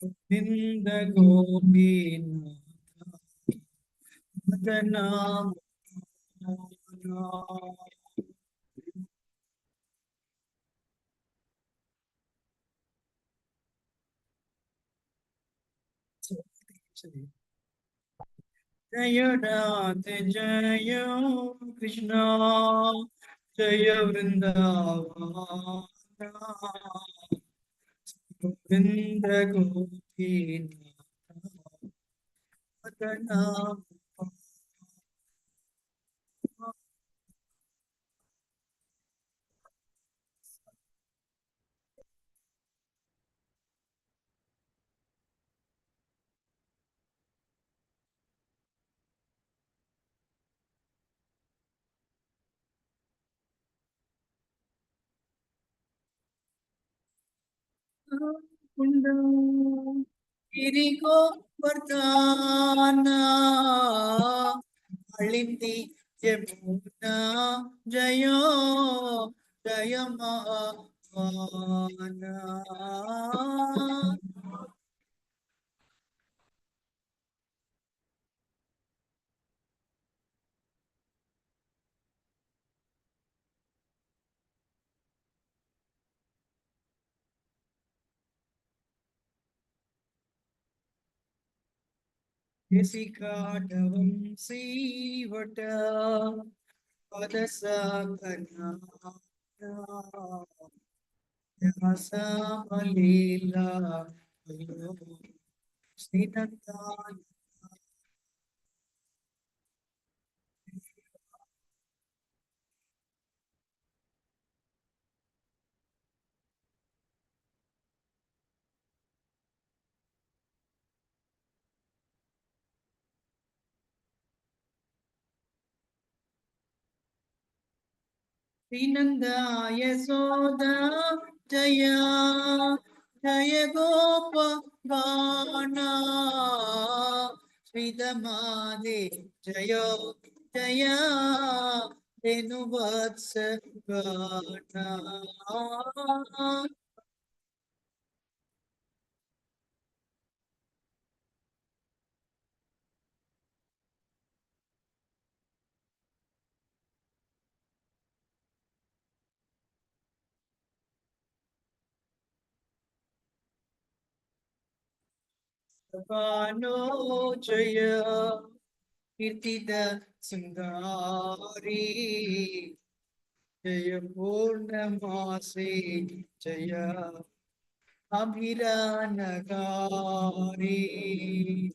Govinda Gopinath Madana Mohana. So, actually, Jaya Radhe Jaya Krishna Jaya Vrindavana Govinda Gopinath Madana Kunda Iriko Vardhana Alindi Yamuna Jayo Jayamana Yesikadavam Sivata Padasakana Yasa Malila Srinatana Srinanda Yasoda Jaya Jaya Gopa Gana Sridhamade Jaya Jaya Venuvats Gana Vano Jaya Kirtida Sundari Jaya Purnamasi Jaya Abhiranagari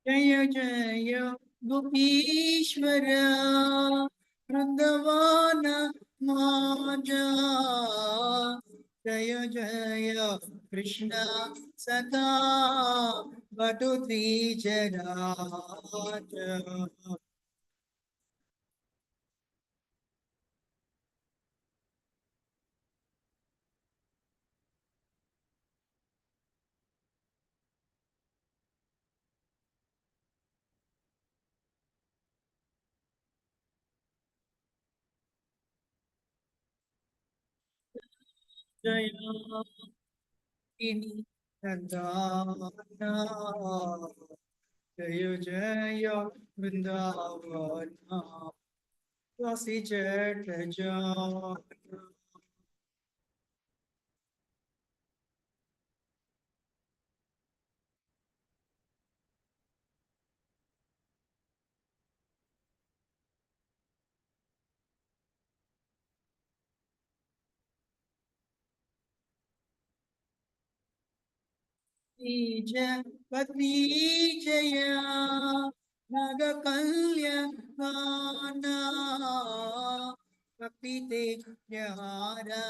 Jaya Jaya Gopishvara Vrindavana Maja Jaya Jaya Krishna Sata Vadudri Jaraja Jaya Ini Nandana Jaya Jaya Vrindavana Vasi Jaya Patni Jaya Naga Kalyana Bhakti Te Jara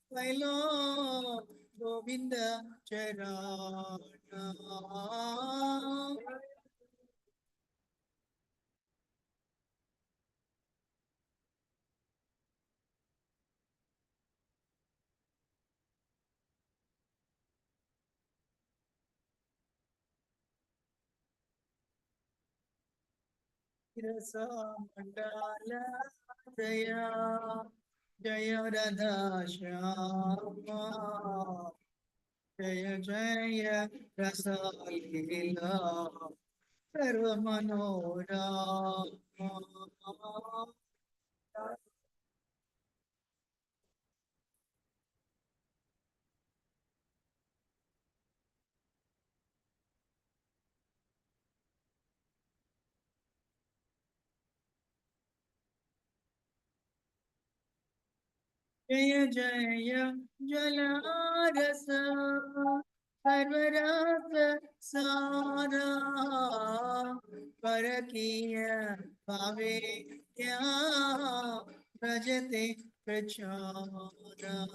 Vailo Govinda Charana Rasa Mandala Jaya Jaya Radha Shyama Jaya Jaya Rasa Lila Sarva Manora Jaya Jaya Jalarasa Parvarasa Sara Parakiya Pave Kya Prajate Prachara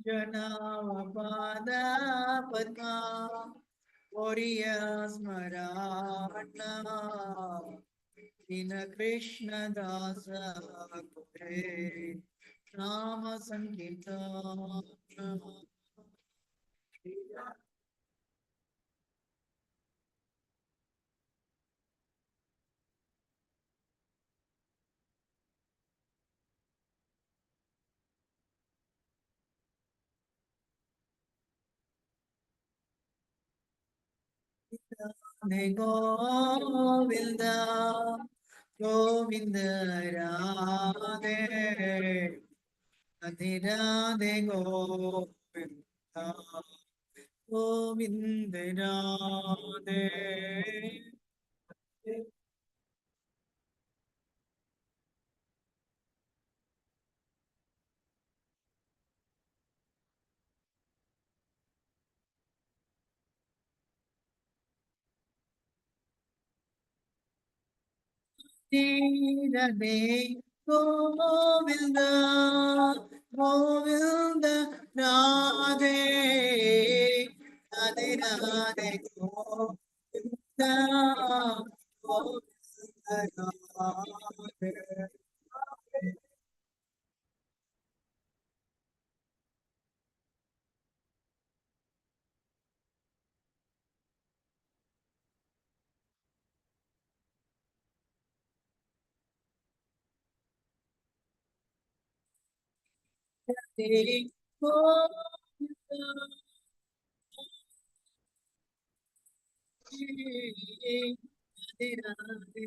Janapada Padma Oriya Smarana Dina Krishna Dasa Kure Rama Sankirtana Radhe Govinda Govinda Radhe Radhe Radhe Govinda Govinda Radhe Radhe Govinda Govinda Radhe Radhe Radhe Govinda Govinda Radhe Radhe Govinda Radhe Radhe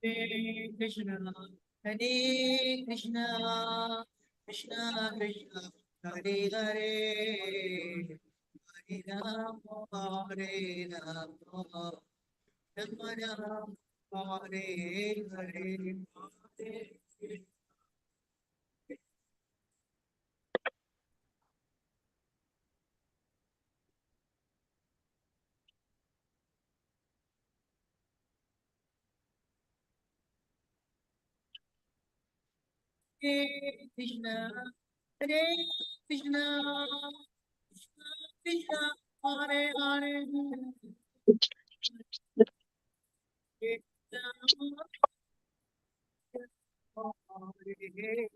Hare Krishna, Hare Krishna, Krishna Krishna, Hare Hare, Hare Rama, Hare Rama, Rama Rama, Hare Hare, Hare Krishna, Hare Krishna, Krishna Krishna, Hare Hare, Hare Rama, Hare Hare.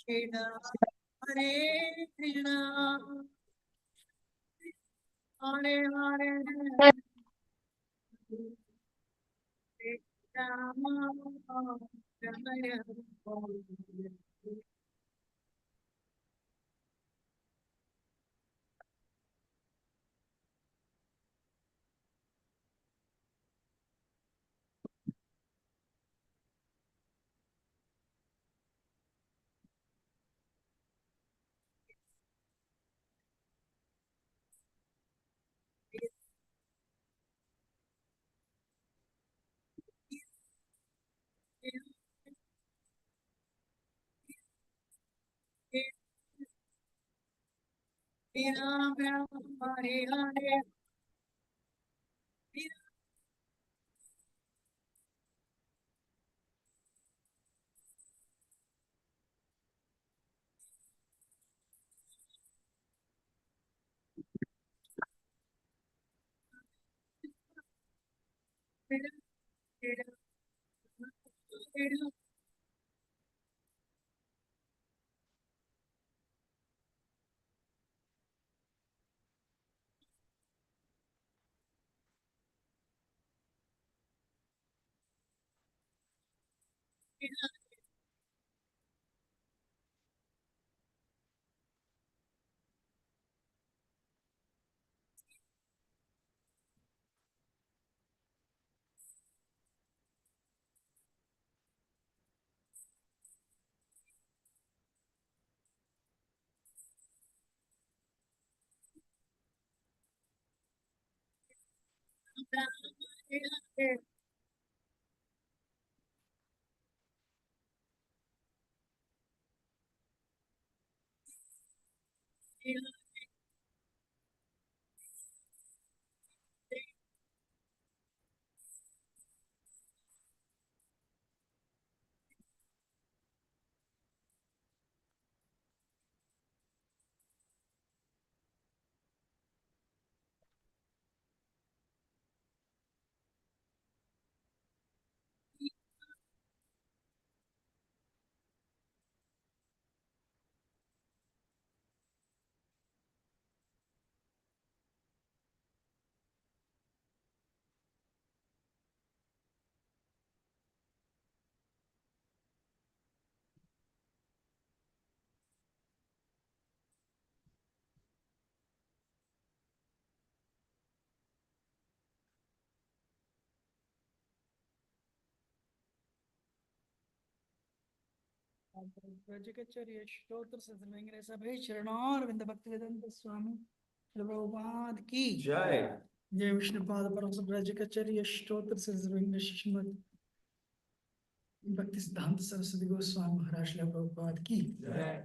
Krishna, Hare Krishna, Hare Hare, Hare Rama, Rama Rama. Ram Ram, Hare Hare, Brajacharya Stotra Sasalangra Sabhe Charanar Vinda Bhaktivedanta Swami Prabhupada Ki Jai Jai Vishnupada Parasa Brajacharya Stotra Sasalangra Shishmat Bhakti Siddhanta Saraswati Goswami Maharaj Srila Prabhupada Ki Jai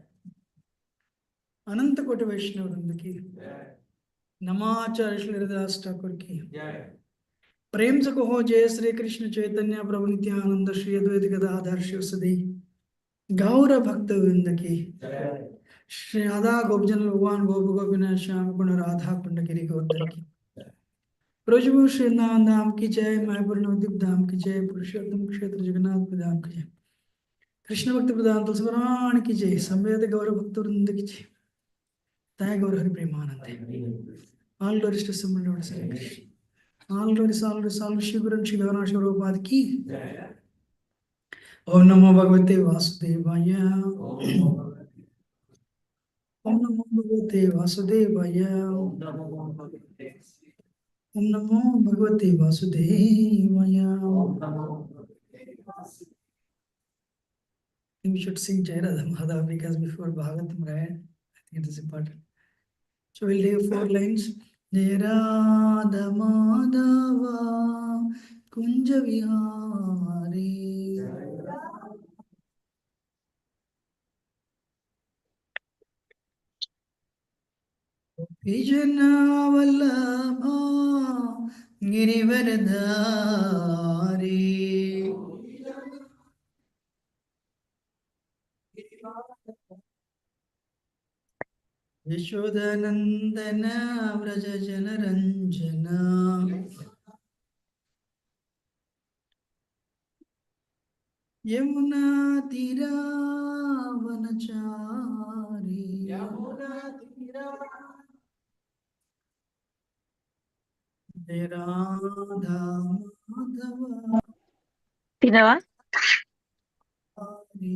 Ananta Koti Vaishnavavrinda Ki Jai Namacharya Shri Haridas Thakur Ki Jai प्रेम से कहो जय श्री कृष्ण चैतन्य प्रभु नित्यानंद श्री अद्वैत गदाधर शिव सदी गौर भक्त वृंद की श्री राधा गोपजन भगवान गोप गोपीनाथ श्याम कुंड राधा कुंड गिरी गोवर्धन की ब्रजभूषण श्री वृंदावन धाम की जय मायापुर नवद्वीप धाम की जय पुरुषोत्तम क्षेत्र जगन्नाथ धाम की जय कृष्ण भक्त प्रधान तुलसीराम की जय संवेद गौर भक्त वृंद की जय तय Gaur Hari Premanand all glories to सिमरन lord Shri Krishna all glories all Shri guru Shri Gaurang Prabhupada की ओम नमो भगवते वासुदेवाय ओम नमो भगवते वासुदेवाय ओम नमो भगवते वासुदेवाय We should sing Jai Radha Madhava because before Bhagavatam, right? I think it is important. So we'll do 4 lines. Jai Radha Madhava Kunja Vihari Vijana Vallabha Girivaradhari Yashodanandana Vraja Janaranjana Yamuna Tira Vanachari Jai Radha Madhava తినవా Hari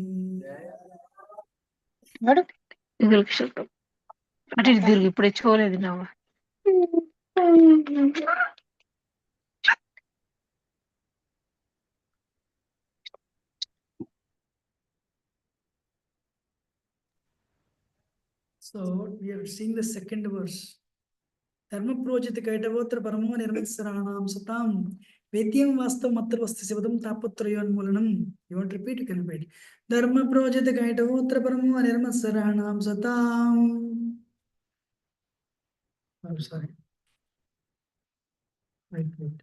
వాడు యుగల్ కిషోర్ అటు ఇటు తిరిగి ఇప్పుడే చూడలేదు తిన్నావా So we are seeing the second verse. Dharma projit kaitavotra paramo nirmitsaranam satam Vedyam vastav matra vasti sivadam tapatrayon mulanam. You want to repeat? You can repeat. Dharma projit kaitavotra paramo nirmitsaranam satam I'm sorry. Wait.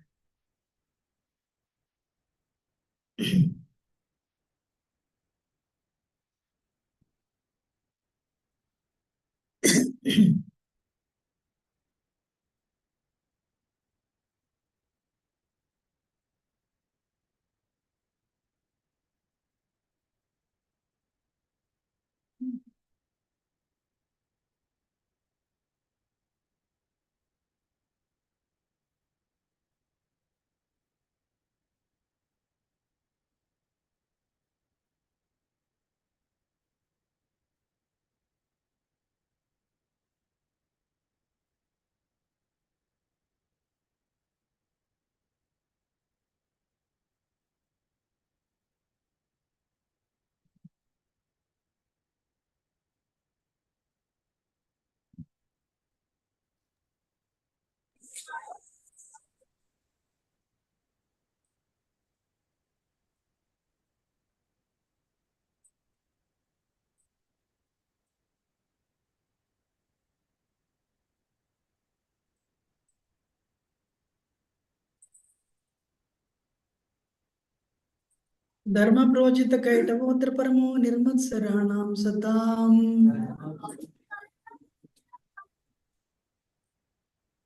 धर्म प्रोचित कैटवोत्र परमो निर्मत्सराणां सताम्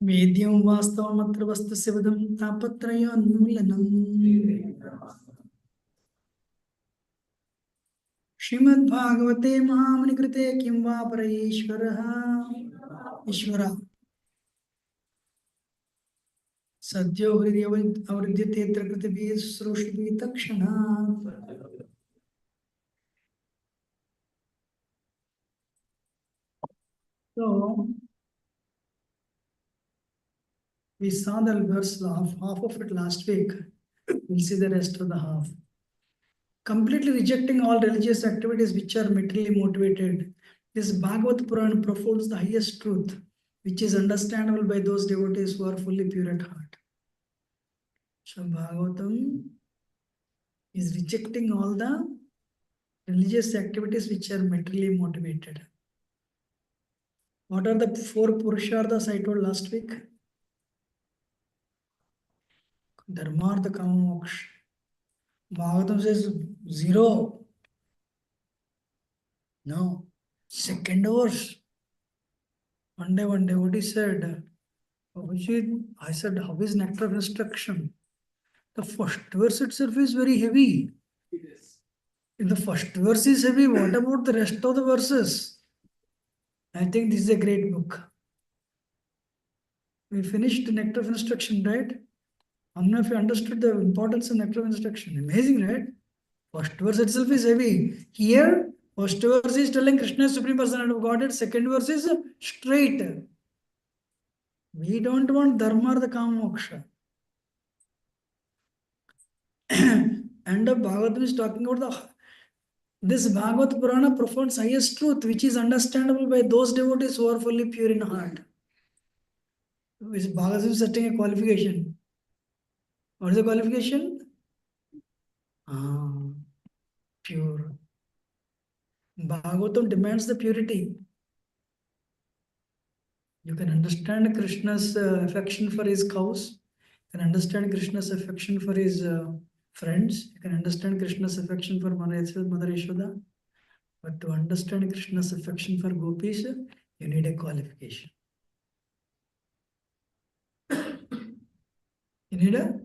वेद्यं वास्तवमत्र वस्तुस्य वदं तापत्रयोन्मूलनम् श्रीमद्भागवते महामुनिकृते किं वा परैश्वरः ईश्वरः सद्यो हृदय अवृद्यते कृतिभिः शुश्रूषिभिः तत्क्षणात् So we saw the verse half of it last week. We'll see the rest of the half. Completely rejecting all religious activities which are materially motivated. This Bhagavad Purana profounds the highest truth, which is understandable by those devotees who are fully pure at heart. So Bhagavatam is rejecting all the religious activities which are materially motivated. What are the 4 Purusharthas I told last week? Dharmartha Kama Moksha. Bhagavatam says 0. No. Second verse. One day, what he said? I said, how is nectar of instruction? The first verse itself is very heavy. If the first verse is heavy, what about the rest of the verses? I think this is a great book. We finished nectar of instruction, right? How many of you understood the importance of nectar of instruction? Amazing, right? First verse itself is heavy. Here, first verse is telling Krishna is Supreme Personality of Godhead. Second verse is straight. We don't want dharma or the kama moksha. And the Bhagavatam is talking about this Bhagavad Purana profounds highest truth, which is understandable by those devotees who are fully pure in heart. Bhagavatam is setting a qualification. What is the qualification? Pure. Bhagavatam demands the purity. You can understand Krishna's affection for his cows. You can understand Krishna's affection for his friends. You can understand Krishna's affection for Mother Yashoda. But to understand Krishna's affection for gopis, you need a qualification. You need a...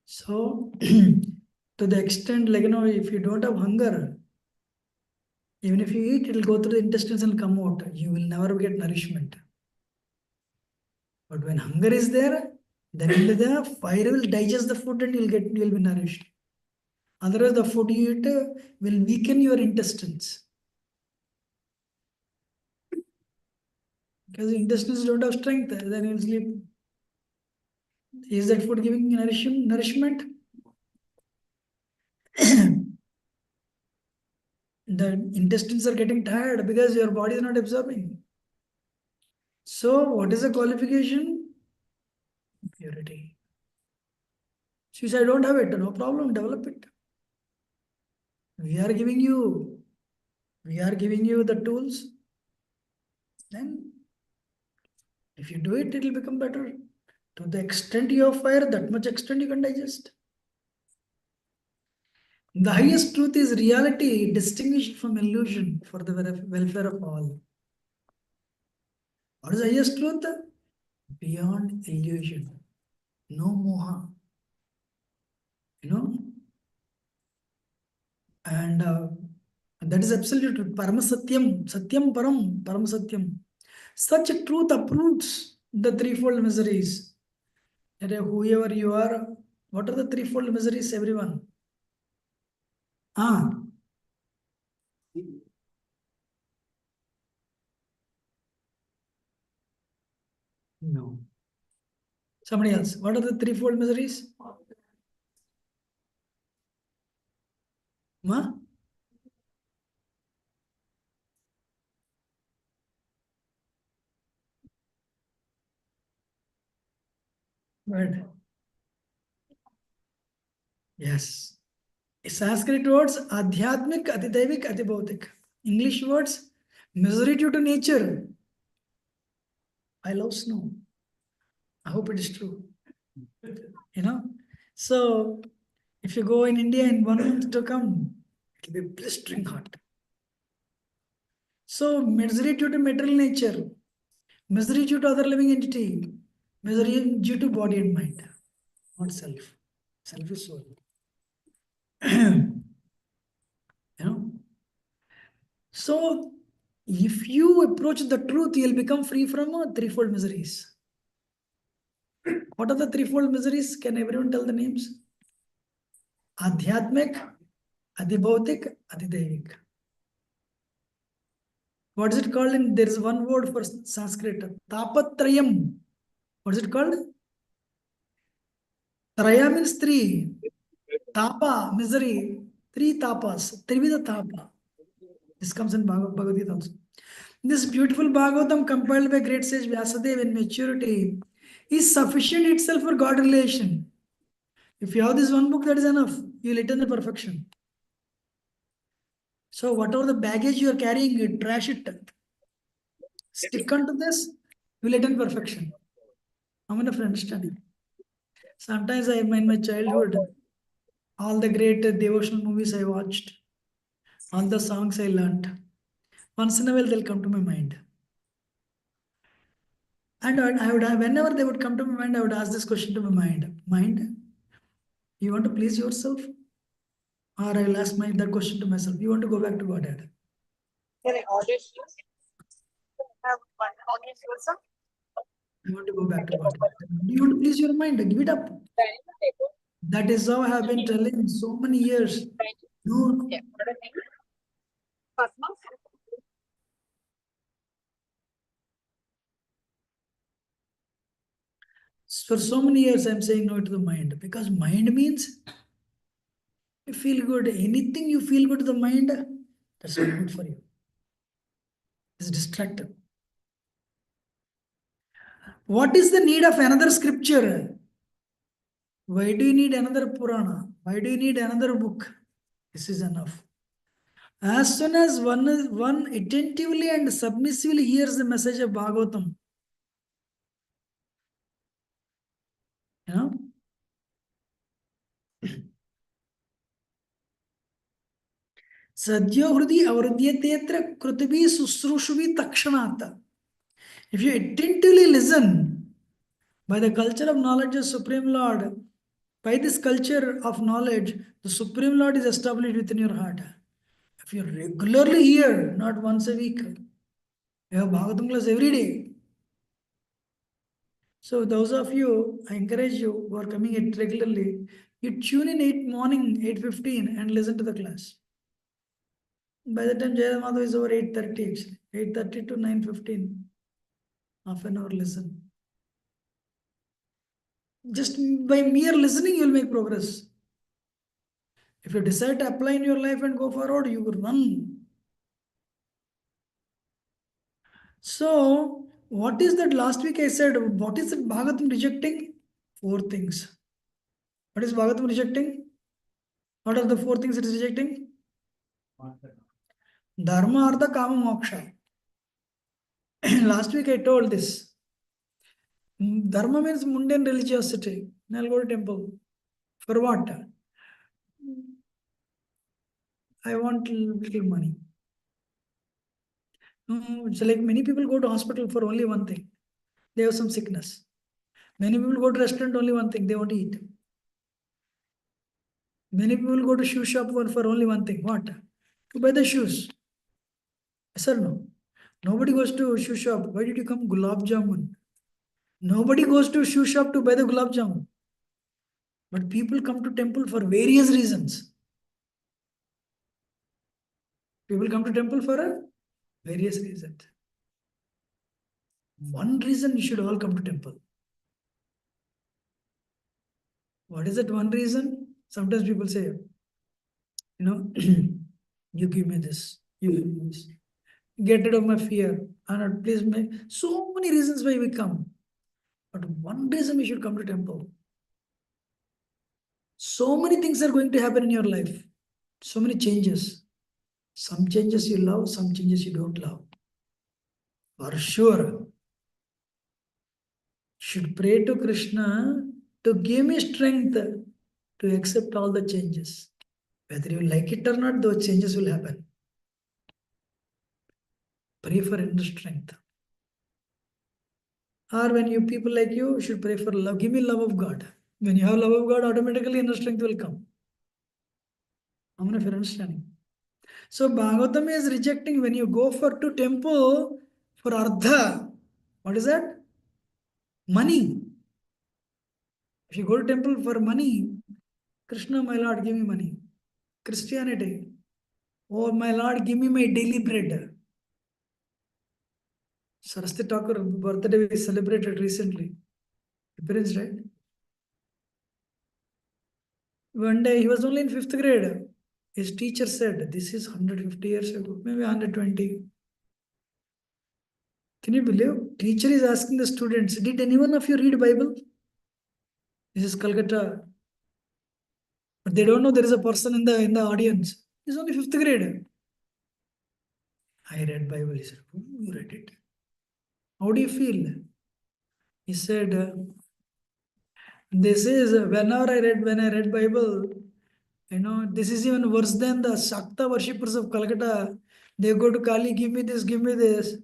So, to the extent, like, if you don't have hunger, even if you eat, it will go through the intestines and come out. You will never get nourishment. But when hunger is there, then the fire will digest the food and you will be nourished. Otherwise, the food you eat will weaken your intestines. Because the intestines don't have strength, then you will sleep. Is that food giving nourishment? The intestines are getting tired because your body is not absorbing. So, what is the qualification? Purity. She said, I don't have it. No problem, develop it. We are giving you the tools. Then If you do it, it will become better. To the extent you have fire, that much extent you can digest. The highest truth is reality distinguished from illusion for the welfare of all. What is the highest truth? Beyond illusion. No moha. And that is absolute truth. Paramasatyam. Satyam param. Paramasatyam. Such a truth uproots the threefold miseries. Whoever you are, what are the threefold miseries, everyone? No. Somebody else. What are the threefold miseries? Ma? Good. Yes. Sanskrit words, adhyatmik, adidevik, adibhautik. English words, misery due to nature. I love snow. I hope it is true. So if you go in India in 1 month to come, it will be blistering hot. So misery due to material nature, misery due to other living entity, misery due to body and mind, not self. Self is soul. So if you approach the truth, you'll become free from threefold miseries. What are the threefold miseries? Can everyone tell the names? Adhyatmik, adibhautik, adidevik. What is it called? There is one word for Sanskrit. Tapatrayam. What is it called? Traya means three. Tapa, misery. Three tapas. Trivida tapa. This comes in Bhagavad Gita also. This beautiful Bhagavatam compiled by great sage Vyasadeva in maturity is sufficient itself for God relation. If you have this one book, that is enough. You will attain the perfection. So whatever the baggage you are carrying, you trash it. Stick onto this, you will attain perfection. How many of you understanding? Sometimes in my childhood, all the great devotional movies I watched, all the songs I learnt, once in a while they'll come to my mind. And whenever they would come to my mind, I would ask this question to my mind. Mind, you want to please yourself? Or I will ask that question to myself. You want to go back to Godhead? I want to go back to Godhead. You want to please your mind? Give it up. That is how I have been telling so many years. No. For so many years, I'm saying no to the mind because mind means you feel good. Anything you feel good to the mind, that's not good for you. It's distractive. What is the need of another scripture? Why do you need another Purana? Why do you need another book? This is enough. As soon as one attentively and submissively hears the message of Bhagavatam, Sadhyo hrudi avruddhyatetra krutibi susrushuvi takshanata. If you attentively listen by the culture of knowledge of Supreme Lord, by this culture of knowledge, the Supreme Lord is established within your heart. If you regularly hear, not once a week, you have Bhagavatam class every day. So those of you, I encourage you who are coming it regularly, you tune in 8 morning, 8:15 and listen to the class. By the time Jaya Madhav is over 8:30 actually, 8:30 to 9:15, half an hour listen. Just by mere listening, you will make progress. If you decide to apply in your life and go forward, you will run. So, what is that last week I said? What is it Bhagavatam rejecting? 4 things. What is Bhagavatam rejecting? What are the 4 things it is rejecting? Dharma, Artha, Kama, Moksha. Last week I told this. Dharma means mundane religiosity. I'll go to temple. For what? I want little money. So like many people go to hospital for only one thing. They have some sickness. Many people go to restaurant only one thing. They want to eat. Many people go to shoe shop for only one thing. What? To buy the shoes. Yes or no? Nobody goes to shoe shop. Why did you come? Gulab jamun. Nobody goes to shoe shop to buy the gulab jamun. But people come to temple for various reasons. People come to temple for various reasons. One reason you should all come to temple. What is that one reason? Sometimes people say, you give me this, you give me this. Get rid of my fear. And please make so many reasons why we come. But one reason we should come to temple. So many things are going to happen in your life. So many changes. Some changes you love, some changes you don't love. For sure. Should pray to Krishna to give me strength to accept all the changes. Whether you like it or not, those changes will happen. Pray for inner strength. Or when you people like you should pray for love. Give me love of God. When you have love of God, automatically inner strength will come. How many of you are understanding? So Bhagavatam is rejecting when you go to temple for ardha. What is that? Money. If you go to temple for money, Krishna, my Lord, give me money. Christianity, oh my Lord, give me my daily bread. Saraswati Thakur birthday we celebrated recently. Parents, right? One day he was only in 5th grade. His teacher said, this is 150 years ago, maybe 120. Can you believe? Teacher is asking the students, did anyone of you read Bible? This is Calcutta. But they don't know there is a person in the audience. He's only 5th grade. I read Bible. He said, oh, you read it. How do you feel? He said, this is when I read Bible, this is even worse than the Shakta worshippers of Calcutta. They go to Kali, give me this, give me this.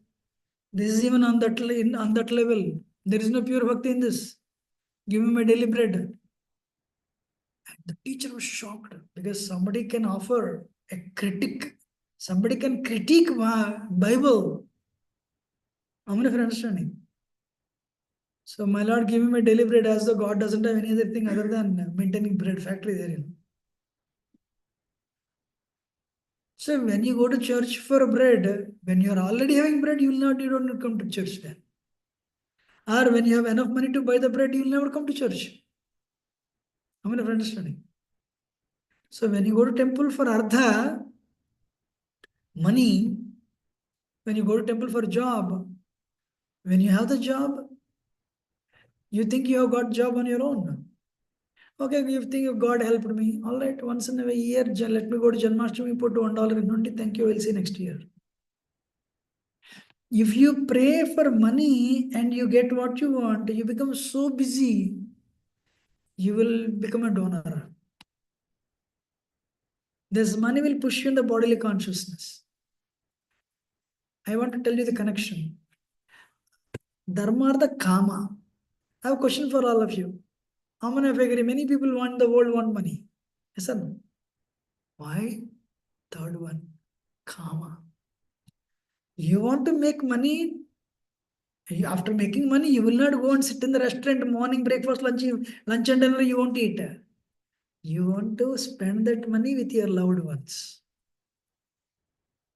This is even on that level. There is no pure bhakti in this. Give me my daily bread. And the teacher was shocked because somebody can offer a critic. Somebody can critique Bible. How many of you are understanding? So my Lord, give me my daily bread, as though God doesn't have any other thing other than maintaining bread factory there. So when you go to church for bread, when you are already having bread, you don't come to church then. Or when you have enough money to buy the bread, you will never come to church. How many of you are understanding? So when you go to temple for ardha, money, when you go to temple for job, when you have the job, you think you have got job on your own. Okay, you think God helped me. All right, once in a year, let me go to Janmashtami, put $1 in only. Thank you, we'll see next year. If you pray for money and you get what you want, you become so busy, you will become a donor. This money will push you in the bodily consciousness. I want to tell you the connection. Dharma or the kama. I have a question for all of you. How many of you agree? Many people want the world, want money. Yes or no? Why? Third one, kama. You want to make money. After making money, you will not go and sit in the restaurant, morning breakfast, lunch and dinner, you won't eat. You want to spend that money with your loved ones.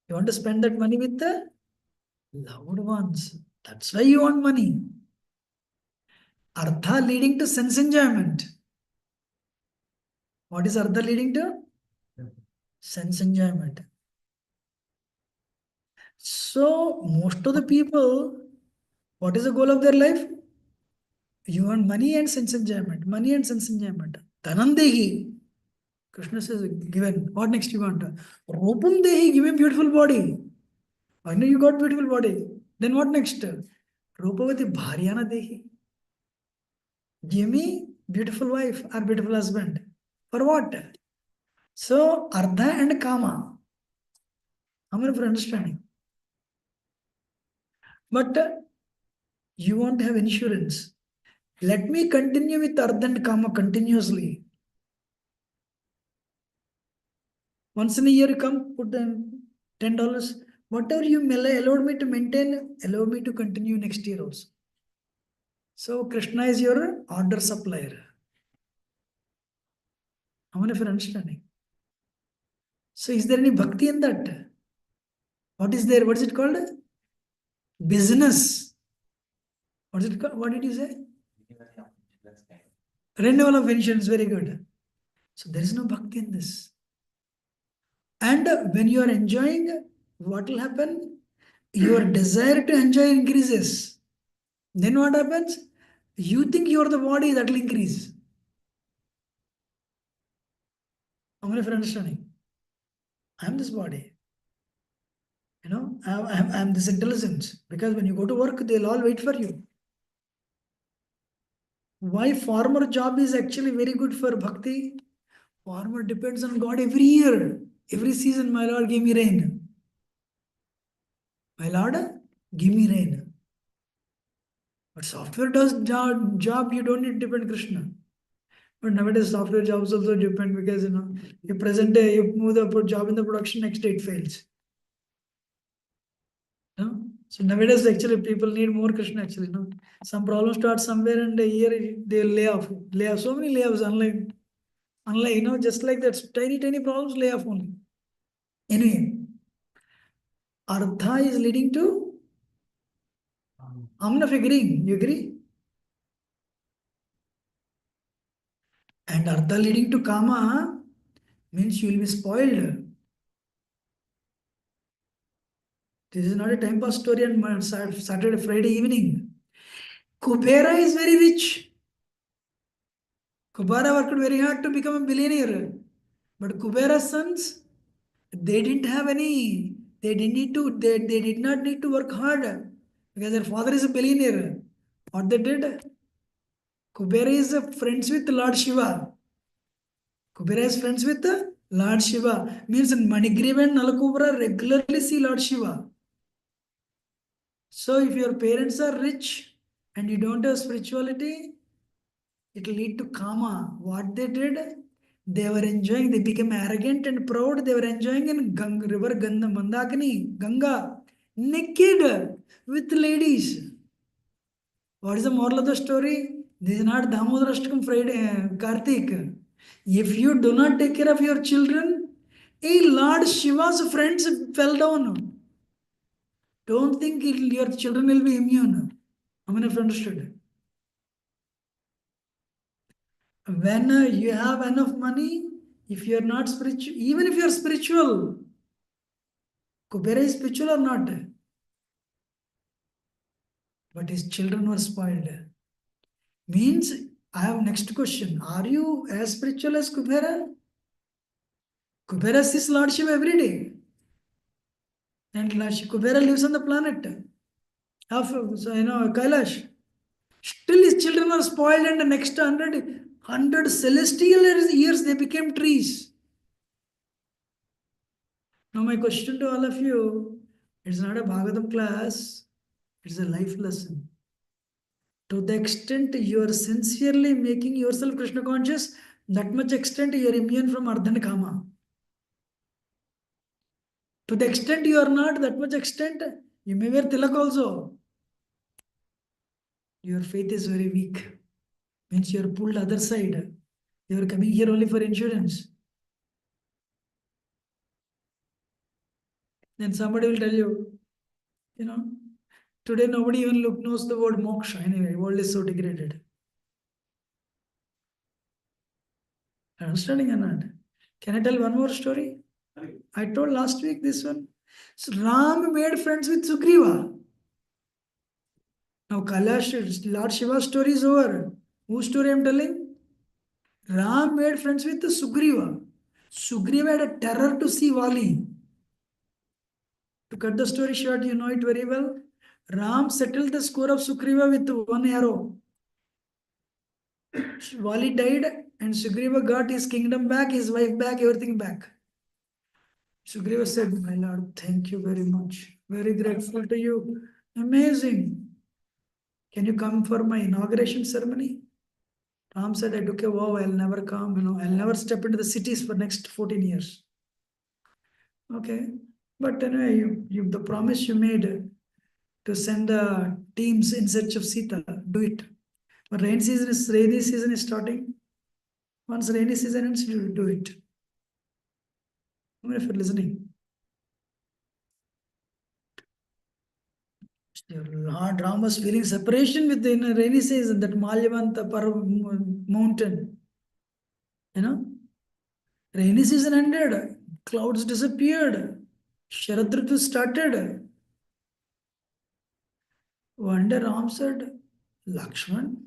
You want to spend that money with the loved ones. That's why you want money. Artha leading to sense enjoyment. What is Artha leading to? Sense enjoyment. So most of the people, what is the goal of their life? You want money and sense enjoyment. Money and sense enjoyment. Dhanandehi. Krishna says, given. What next you want? Rupam dehi, give a beautiful body. I know you got beautiful body. Then what next? Rupavati bharyana dehi. Give me beautiful wife or beautiful husband. For what? So, Ardha and Kama. I'm for understanding. But you won't have insurance. Let me continue with Ardha and Kama continuously. Once in a year, you come, put them $10. Whatever you allowed me to maintain, allow me to continue next year also. So Krishna is your order supplier. How many of you are understanding? So is there any bhakti in that? What is there? What is it called? Business. What is it called? What did you say? Renewal of insurance. Very good. So there is no bhakti in this. And when you are enjoying, what will happen? Your desire to enjoy increases. Then what happens? You think you are the body, that will increase. How many of you are understanding? I am this body. I am this intelligence. Because when you go to work, they'll all wait for you. Why farmer job is actually very good for bhakti? Farmer depends on God every year. Every season, my Lord, give me rain. My Lord, give me rain. But software does job, you don't need to depend Krishna. But nowadays, software jobs also depend because, you present day, you move the job in the production, next day it fails. No? So nowadays, actually, people need more Krishna, actually. No? Some problem starts somewhere and a year they'll lay off. Lay off. So many layoffs online. Just like that, tiny, tiny problems, lay off only. Anyway, Artha is leading to Amna agreeing. You agree? And Artha leading to Kama means you will be spoiled. This is not a time pass story on Saturday, Friday evening. Kubera is very rich. Kubera worked very hard to become a billionaire. But Kubera's sons, they didn't have any, they did not need to work hard because their father is a billionaire. What they did? Kubera is friends with Lord Shiva. Kubera is friends with Lord Shiva. Means Manigriva and Nalakubra regularly see Lord Shiva. So if your parents are rich and you don't have spirituality, it will lead to karma. What they did, they were enjoying, they became arrogant and proud. They were enjoying in river Ganga, Mandakini, Ganga, naked with ladies. What is the moral of the story? This is not Damodarashtakam Friday, Kartik. If you do not take care of your children, a Lord Shiva's friends fell down. Don't think your children will be immune. How many of you understood? When you have enough money, if you are not spiritual, even if you are spiritual, Kubera is spiritual or not? But his children were spoiled. Means, I have next question. Are you as spiritual as Kubera? Kubera sees Lord Shiva every day. And Kubera lives on the planet of, Kailash. Still his children are spoiled and the next 100 celestial years they became trees. Now my question to all of you, it's not a Bhagavatam class, it's a life lesson. To the extent you are sincerely making yourself Krishna conscious, that much extent you are immune from Ardha and Kama. To the extent you are not, that much extent, you may wear tilak also. Your faith is very weak. Means you are pulled other side. You are coming here only for insurance. Then somebody will tell you, today nobody even knows the word moksha. Anyway, world is so degraded. Understanding or not? Can I tell one more story? I told last week this one. So Ram made friends with Sugriva. Now Kailash, Lord Shiva's story is over. Whose story I am telling? Ram made friends with Sugriva. Sugriva had a terror to see Vali. To cut the story short, you know it very well. Ram settled the score of Sugriva with one arrow. Vali died and Sugriva got his kingdom back, his wife back, everything back. Sugriva said, my lord, thank you very much. Very grateful to you. Amazing. Can you come for my inauguration ceremony? Ram said, I took a vow, I'll never come, I'll never step into the cities for next 14 years. Okay. But anyway, the promise you made to send the teams in search of Sita, do it. But rainy season is starting. Once rainy season ends, you do it. If you're listening. Lord Ram was feeling separation within a rainy season, that Malyavanta mountain. Rainy season ended, clouds disappeared, Sharad Ritu started. One day Ram said, Lakshman,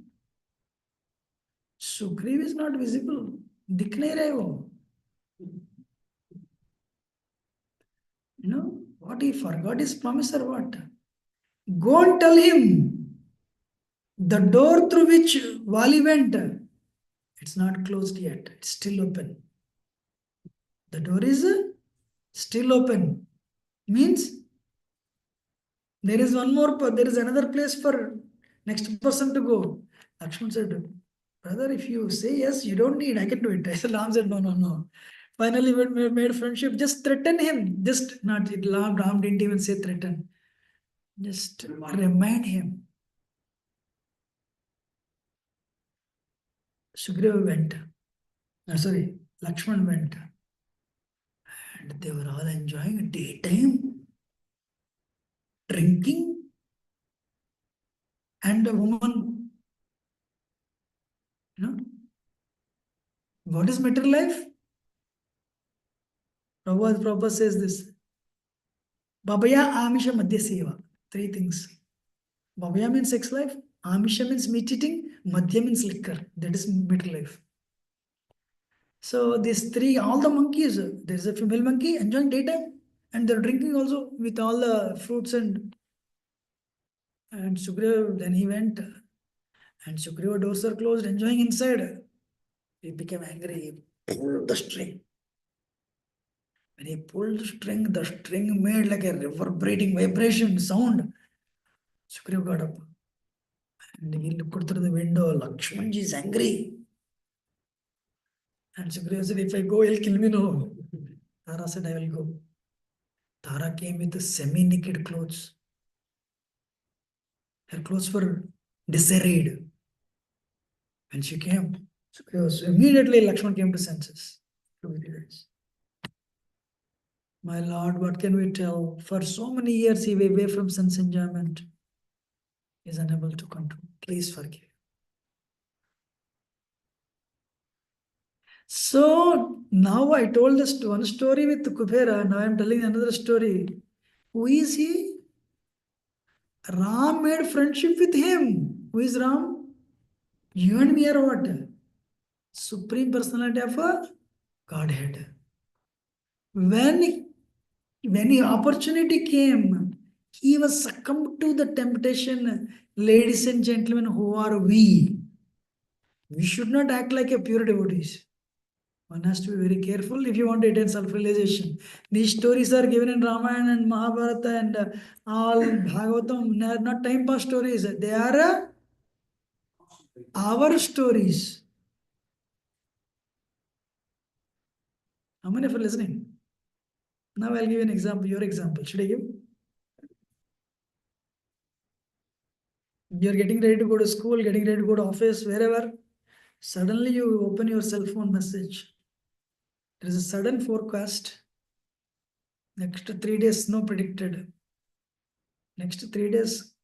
Sugriv is not visible. Dikh nahi rahe wo. What he forgot his promise or what? Go and tell him the door through which Vali went, it's not closed yet. It's still open. The door is still open. Means there is another place for next person to go. Lakshman said, brother, if you say yes, you don't need, I can do it. I said, Ram said, no. Finally, we made friendship. Just threaten him. Ram didn't even say threaten. Just remind him. Sugriva went. Lakshman went. And they were all enjoying daytime, drinking, and a woman. What is material life? Prabhupada says this. Babaya Amisha Madhya Seva. 3 things. Babaya means sex life. Amisha means meat eating. Madhya means liquor. That is material life. So these 3, all the monkeys, there is a female monkey enjoying daytime, and they're drinking also with all the fruits and Sugriva, then he went, and Sugriva doors are closed, enjoying inside. He became angry. He pulled the string. When he pulled the string made like a reverberating vibration sound. Sugriva got up and he looked through the window. Lakshmanji is angry. And Sugriva said, if I go, he'll kill me now. Tara said, I will go. Tara came with semi-naked clothes. Her clothes were disarrayed. When she came, immediately Lakshman came to senses. My lord, what can we tell? For so many years he was away from sense enjoyment. He is unable to control. Please forgive. So now I told this one story with Kubera. Now I am telling another story. Who is he? Ram made friendship with him. Who is Ram? You and me are what? Supreme personality of a Godhead. When the opportunity came, he was succumbed to the temptation. Ladies and gentlemen, who are we? We should not act like a pure devotees. One has to be very careful if you want to attain self-realization. These stories are given in Ramayana and Mahabharata and all Bhagavatam. They are not time pass stories. They are our stories. How many of you are listening? Now I'll give you an example, your example. Should I give? You're getting ready to go to school, getting ready to go to office, wherever. Suddenly you open your cell phone message. There is a sudden forecast. Next 3 days, snow predicted. Next 3 days,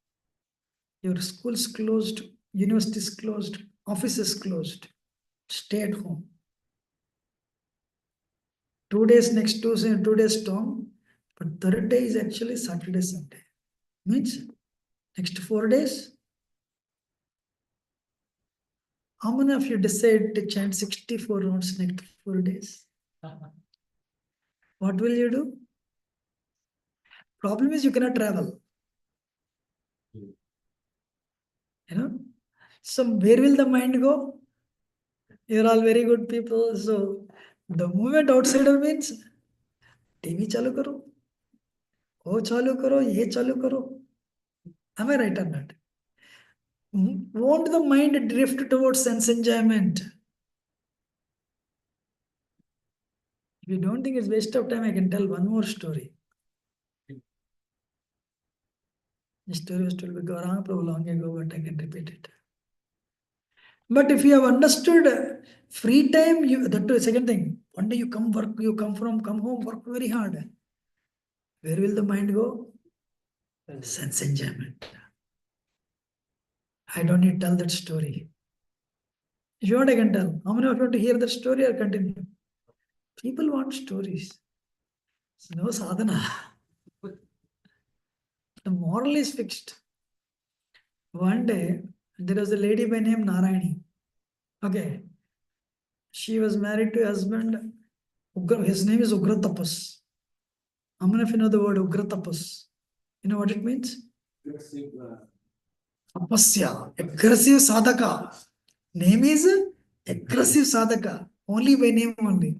your school's closed, university's closed, offices closed. Stay at home. 2 days, next 2 days storm. But third day is actually Saturday, Sunday. Means next 4 days. How many of you decide to chant 64 rounds next 4 days? What will you do? Problem is you cannot travel. So where will the mind go? You're all very good people. So the moment outsider means TV chalu karo, wo chalu karo, ye chalu karo. Am I right or not? Won't the mind drift towards sense enjoyment? If you don't think it's waste of time, I can tell one more story. The story was told by Gauranga Prabhu long ago, but I can repeat it. But if you have understood free time, that too, second thing. One day you come home, work very hard. Where will the mind go? Sense enjoyment. I don't need to tell that story. If you want, I can tell. How many of you want to hear that story or continue? People want stories. It's no sadhana. The moral is fixed. One day, there was a lady by name Narayani. Okay. She was married to a husband. His name is Ugra Tapas. How many of you know the word Ugra Tapas? You know what it means? Tapasya. Aggressive sadhaka. Name is aggressive sadhaka. Only by name only.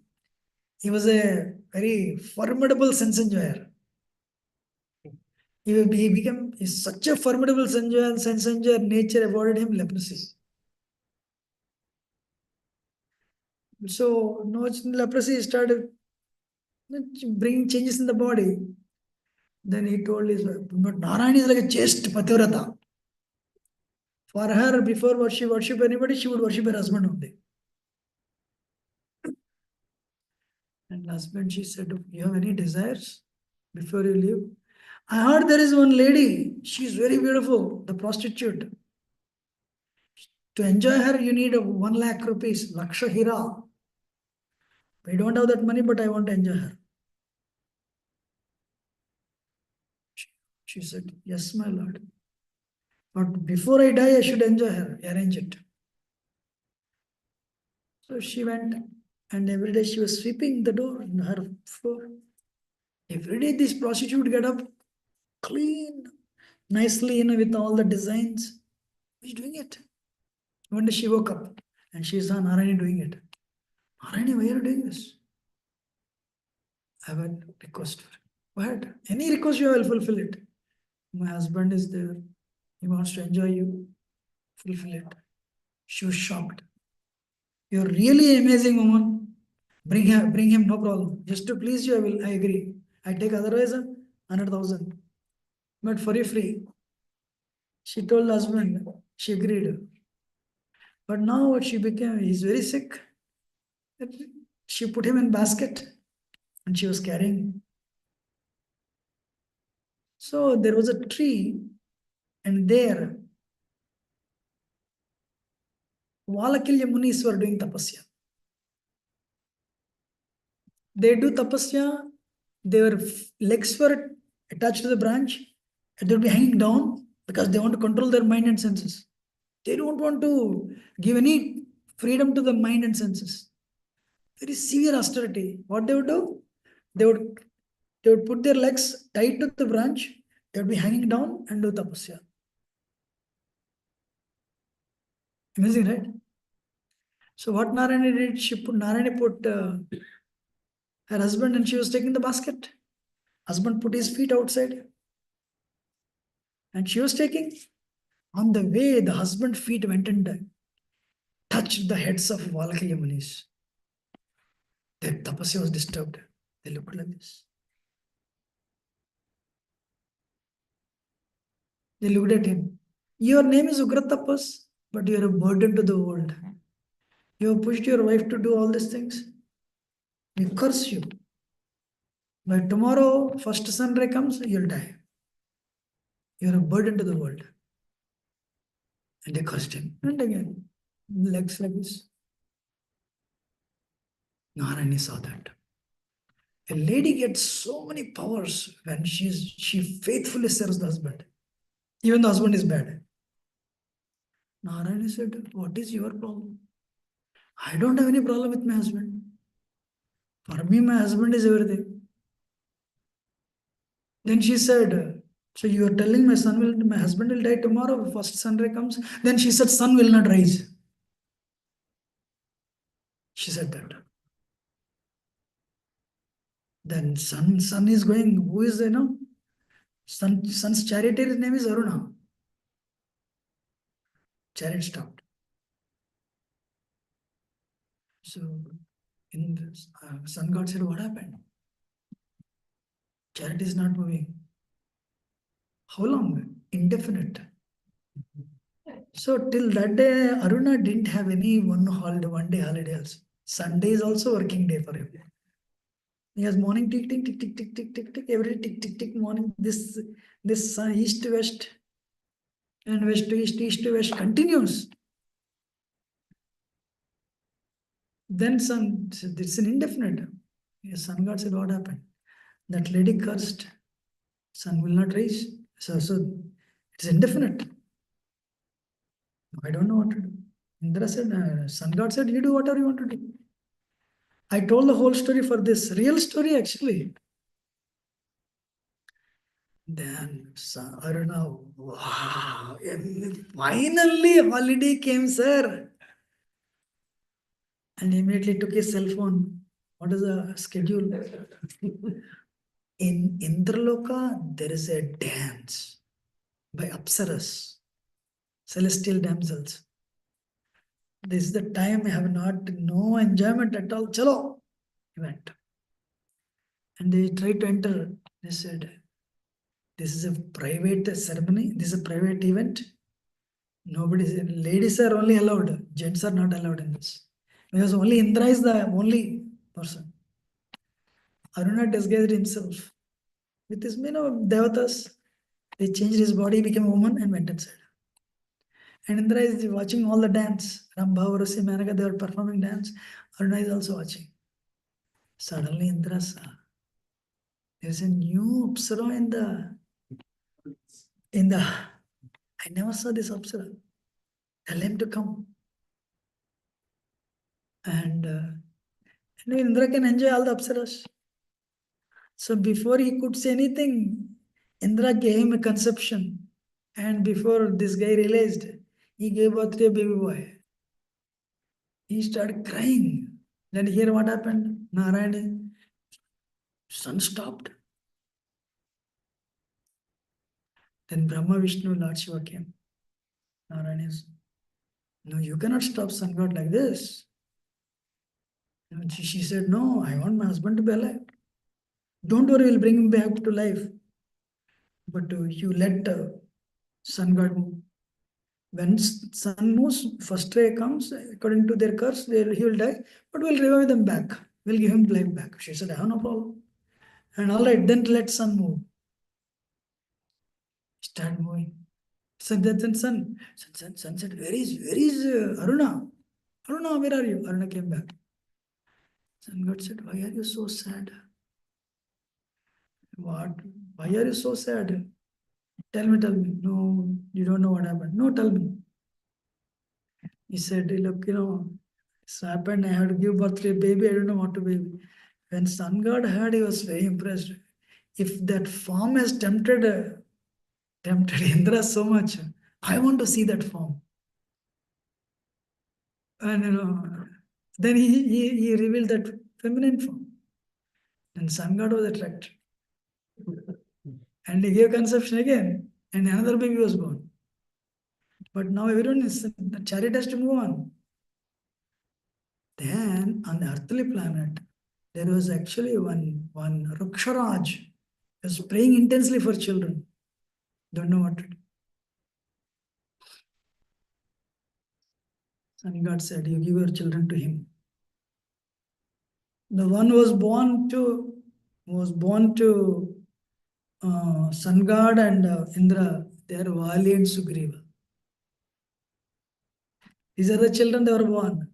He was a very formidable sense enjoyer. He became such a formidable sense enjoyer, nature awarded him leprosy. So, no leprosy started bringing changes in the body. Then he told his wife, but Narayani is like a chaste pativrata. For her, before she worship anybody, she would worship her husband only. And husband, she said, you have any desires before you leave? I heard there is one lady, she is very beautiful, the prostitute. To enjoy her, you need 1 lakh rupees, Laksha Hira. We don't have that money, but I want to enjoy her. She said, yes, my lord. But before I die, I should enjoy her, arrange it. So she went, and every day she was sweeping the door in her floor. Every day this prostitute get up, clean, nicely, with all the designs. She's doing it. One day she woke up and she saw Narayani doing it. Narayani, why are you doing this? I have a request. What? Any request you will fulfill it. My husband is there. He wants to enjoy you. Fulfill it. She was shocked. You're really an amazing woman. Bring him, no problem. Just to please you, I agree. I take otherwise 100,000. But for you free. She told husband, she agreed. But now what she became, he's very sick. She put him in basket and she was carrying. So there was a tree, and there Valakilya Munis were doing tapasya. They do tapasya, their legs were attached to the branch, and they would be hanging down because they want to control their mind and senses. They don't want to give any freedom to the mind and senses. Very severe austerity. What they would do? They would put their legs tight to the branch, they would be hanging down and do tapasya. Amazing, right? So what Narayani did, Narayani put her husband, and she was taking the basket. Husband put his feet outside and she was taking. On the way, the husband's feet went and touched the heads of Valakilya Munis. Their tapasya was disturbed. They looked like this. They looked at him. Your name is Ugra Tapas, but you are a burden to the world. You have pushed your wife to do all these things. We curse you. By tomorrow, first sunray comes, you'll die. You're a burden to the world. And they cursed him. And again, legs like this. Narayani saw that. A lady gets so many powers when she faithfully serves the husband. Even the husband is bad. Narayani said, what is your problem? I don't have any problem with my husband. For me, my husband is everything. Then she said, so you are telling my husband will die tomorrow, first sunray comes. Then she said, sun will not rise. She said that. Then son is going, who is, son's charioteer's name is Aruna. Chariot stopped. So in this, sun god said, what happened? Chariot is not moving. How long? Indefinite. So till that day, Aruna didn't have any one day holiday also. Sunday is also working day for him. He has morning tick tick tick tick tick tick tick tick every tick tick tick morning. This east to west and west to east to west continues. Then sun, it's an indefinite. Sun god said, what happened? That lady cursed. Sun will not reach. So it's indefinite. I don't know what to do. Indra said, sun god said, you do whatever you want to do. I told the whole story for this real story actually. Then I don't know. Wow, finally holiday came, sir. And immediately took his cell phone. What is the schedule? In Indraloka, there is a dance by Apsaras, celestial damsels. This is the time I have no enjoyment at all. Chalo, he went. And they tried to enter. They said, this is a private ceremony. This is a private event. Ladies are only allowed. Gents are not allowed in this. Because only Indra is the only person. Aruna disguised himself with his, devatas. They changed his body, became a woman and went inside. And Indra is watching all the dance. Rambha, Urasi, Manaka, they were performing dance. Aruna is also watching. Suddenly Indra saw, there's a new Apsara I never saw this Apsara. Tell him to come. And Indra can enjoy all the Apsaras. So before he could say anything, Indra gave him a conception. And before this guy realized, he gave birth to a baby boy. He started crying. Then here what happened? Narayana, sun stopped. Then Brahma, Vishnu, Lord Shiva came. Narayana is, no, you cannot stop sun god like this. She said, no, I want my husband to be alive. Don't worry, we'll bring him back to life. But you let sun god move. When sun moves, first ray comes, according to their curse, he will die, but we'll revive them back. We'll give him life back. She said, I have no problem. And all right, then let sun move. Start moving. So then sun said, where is Aruna? Aruna, where are you? Aruna came back. Sun God said, why are you so sad? What? Why are you so sad? Tell me. No, you don't know what happened. No, tell me. He said, look, this happened. I had to give birth to a baby. I don't know what to baby. When sun god heard, he was very impressed. If that form has tempted Indra so much, I want to see that form. And then he revealed that feminine form. And sun god was attracted. And he gave conception again. And another baby was born. But now everyone is, the chariot has to move on. Then on the earthly planet, there was actually one Ruksharaj was praying intensely for children. Don't know what to do. And God said, you give your children to him. The one was born to Sun God and Indra. They are Vali and Sugriva. These are the children they were born.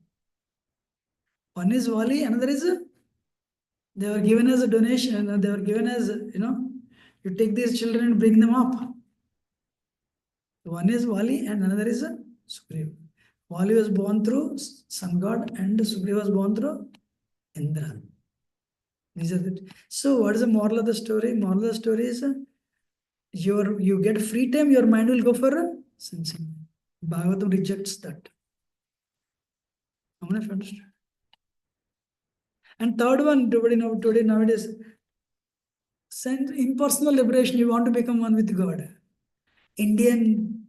One is Vali, another is they were given as a donation. They were given as, you take these children and bring them up. One is Vali and another is Sugriva. Vali was born through Sun God and Sugriva was born through Indra. These are so what is the moral of the story? Moral of the story is you get free time, your mind will go for sensing. Bhagavatam rejects that. How many understand? And third one, today nowadays, impersonal liberation. You want to become one with God. Indian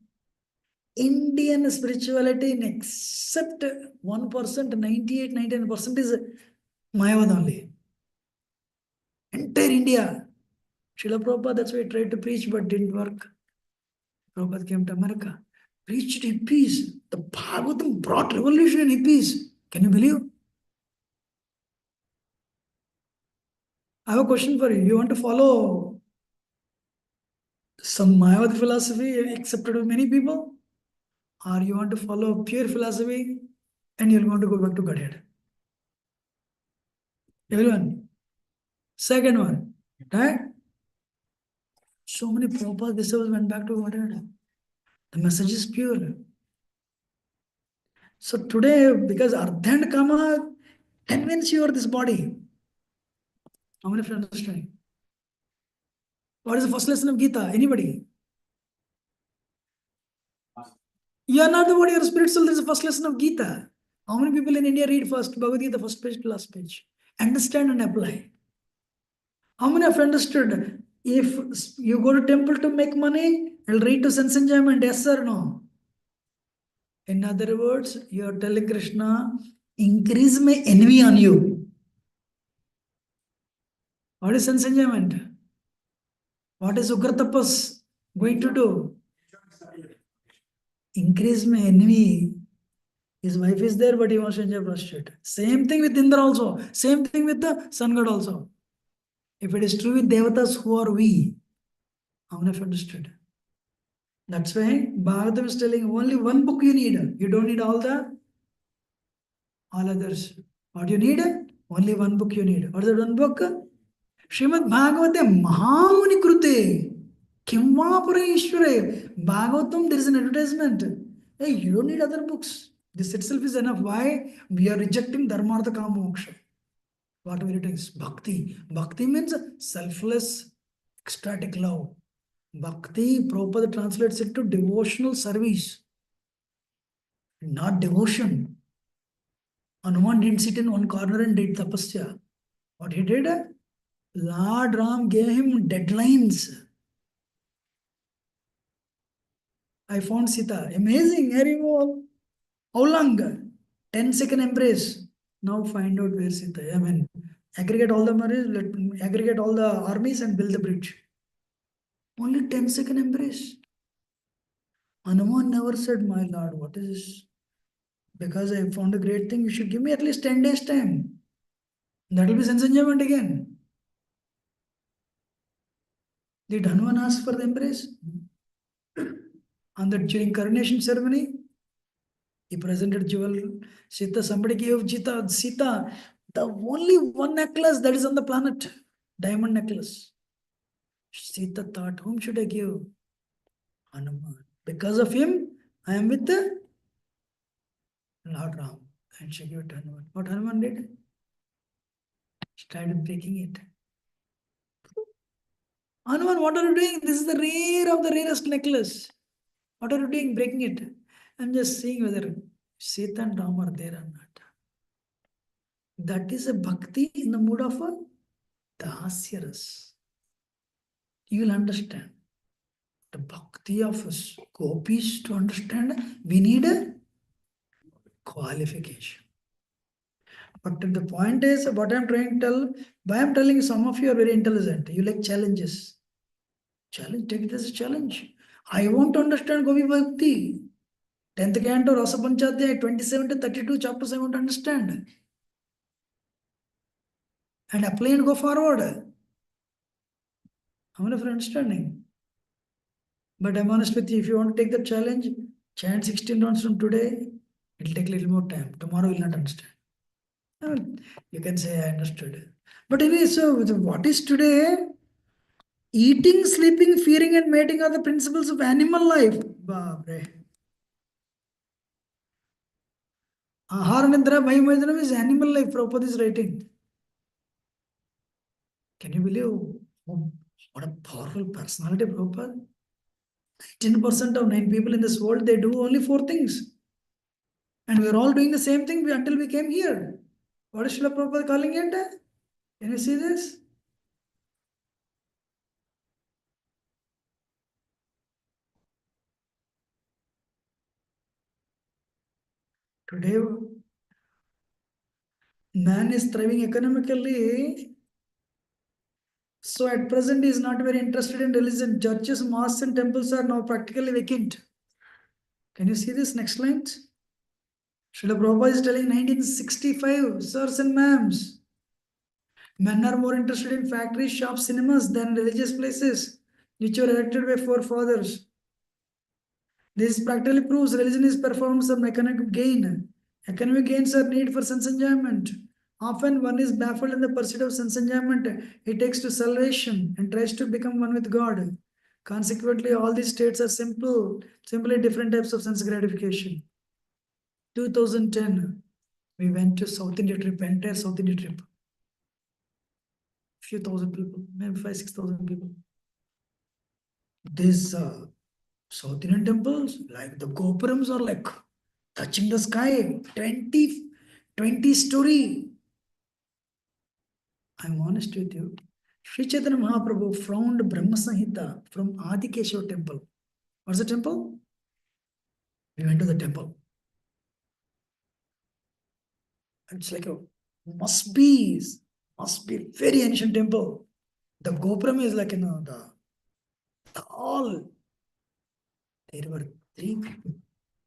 spirituality, in except 1%, 98, 99% is Mayavad only. Entire India. Srila Prabhupada, that's why he tried to preach, but didn't work. Prabhupada came to America, preached hippies. The Bhagavatam brought revolution in hippies. Can you believe? I have a question for you. You want to follow some Mayavad philosophy accepted by many people? Or you want to follow pure philosophy and you'll want to go back to Godhead? Everyone. Second one, right? So many Prabhupada disciples went back to Godhead. The message is pure. So today, because Ardha and Kama convince you of this body. How many of you understand? What is the first lesson of Gita? Anybody? You are not the body, you are spirit soul. This is the first lesson of Gita. How many people in India read first Bhagavad Gita, first page to last page? Understand and apply. How many have understood? If you go to temple to make money, you'll read to sense enjoyment, yes or no? In other words, you are telling Krishna, increase my envy on you. What is sense enjoyment? What is Ugratapas going to do? Increase my envy. His wife is there, but he wants to enjoy prostitute. Same thing with Indra also. Same thing with the sun god also. If it is true with Devatas, who are we? How many have understood? That's why Bhagavatam is telling only one book you need. You don't need all others. What you need? Only one book you need. What is that one book? Srimad Bhagavate Mahamuni Krute. Kimvapura Ishware. Bhagavatam, there is an advertisement. Hey, you don't need other books. This itself is enough. Why? We are rejecting Dharmartha Kama Moksha. Whatever it is. Bhakti. Bhakti means selfless, ecstatic love. Bhakti, Prabhupada translates it to devotional service, not devotion. Hanuman didn't sit in one corner and did tapasya. What he did? Lord Ram gave him deadlines. I found Sita. Amazing. How long? 10-second embrace. Now find out where Sita. I mean, aggregate all the armies and build the bridge. Only 10-second embrace. Hanuman never said, my Lord, what is this? Because I found a great thing, you should give me at least 10 days time. That will be sense enjoyment again. Did Hanuman ask for the embrace? And that during coronation ceremony, he presented jewel. Sita, somebody gave Sita the only one necklace that is on the planet, diamond necklace. Sita thought, whom should I give? Hanuman. Because of him, I am with the Lord Ram. And she gave it to Hanuman. What Hanuman did? Started breaking it. Hanuman, what are you doing? This is the rare of the rarest necklace. What are you doing? Breaking it. I'm just seeing whether Sita and Ram are there or not. That is a bhakti in the mood of a dasyaras. You will understand. The bhakti of gopis, to understand, we need a qualification. But the point is, what I'm trying to tell, why I'm telling some of you are very intelligent. You like challenges. Challenge, take it as a challenge. I want to understand Gopi Bhakti. 10th canto, Rasa Panchadhyaya, 27 to 32 chapters I want to understand. And apply and go forward. How many of you are understanding? But I'm honest with you, if you want to take the challenge, chant 16 rounds from today, it'll take a little more time. Tomorrow you'll not understand. You can say I understood. But anyway, so what is today? Eating, sleeping, fearing, and mating are the principles of animal life. Babre. Ahara Nidra Bhaimajanam is animal life, Prabhupada is writing. Can you believe what a powerful personality, Prabhupada? 10% of 9 people in this world, they do only 4 things. And we're all doing the same thing until we came here. What is Srila Prabhupada calling it? Can you see this? Today, man is thriving economically. So at present, he is not very interested in religion. Churches, mosques, and temples are now practically vacant. Can you see this next line? Srila Prabhupada is telling 1965, sirs and ma'ams, men are more interested in factories, shops, cinemas than religious places which were erected by forefathers. This practically proves religion is performance of economic gain. Economic gains are need for sense enjoyment. Often one is baffled in the pursuit of sense enjoyment. He takes to salvation and tries to become one with God. Consequently, all these states are simply different types of sense gratification. 2010, we went to South India trip, entire South India trip. Few thousand people, maybe 5,000-6,000 people. These South Indian temples, like the gopurams are like touching the sky, 20 story. I'm honest with you. Sri Chaitanya Mahaprabhu found Brahma Samhita from Adi Keshava temple. What's the temple? We went to the temple. It's like must be very ancient temple. The gopuram is like, the all. There were 3 people.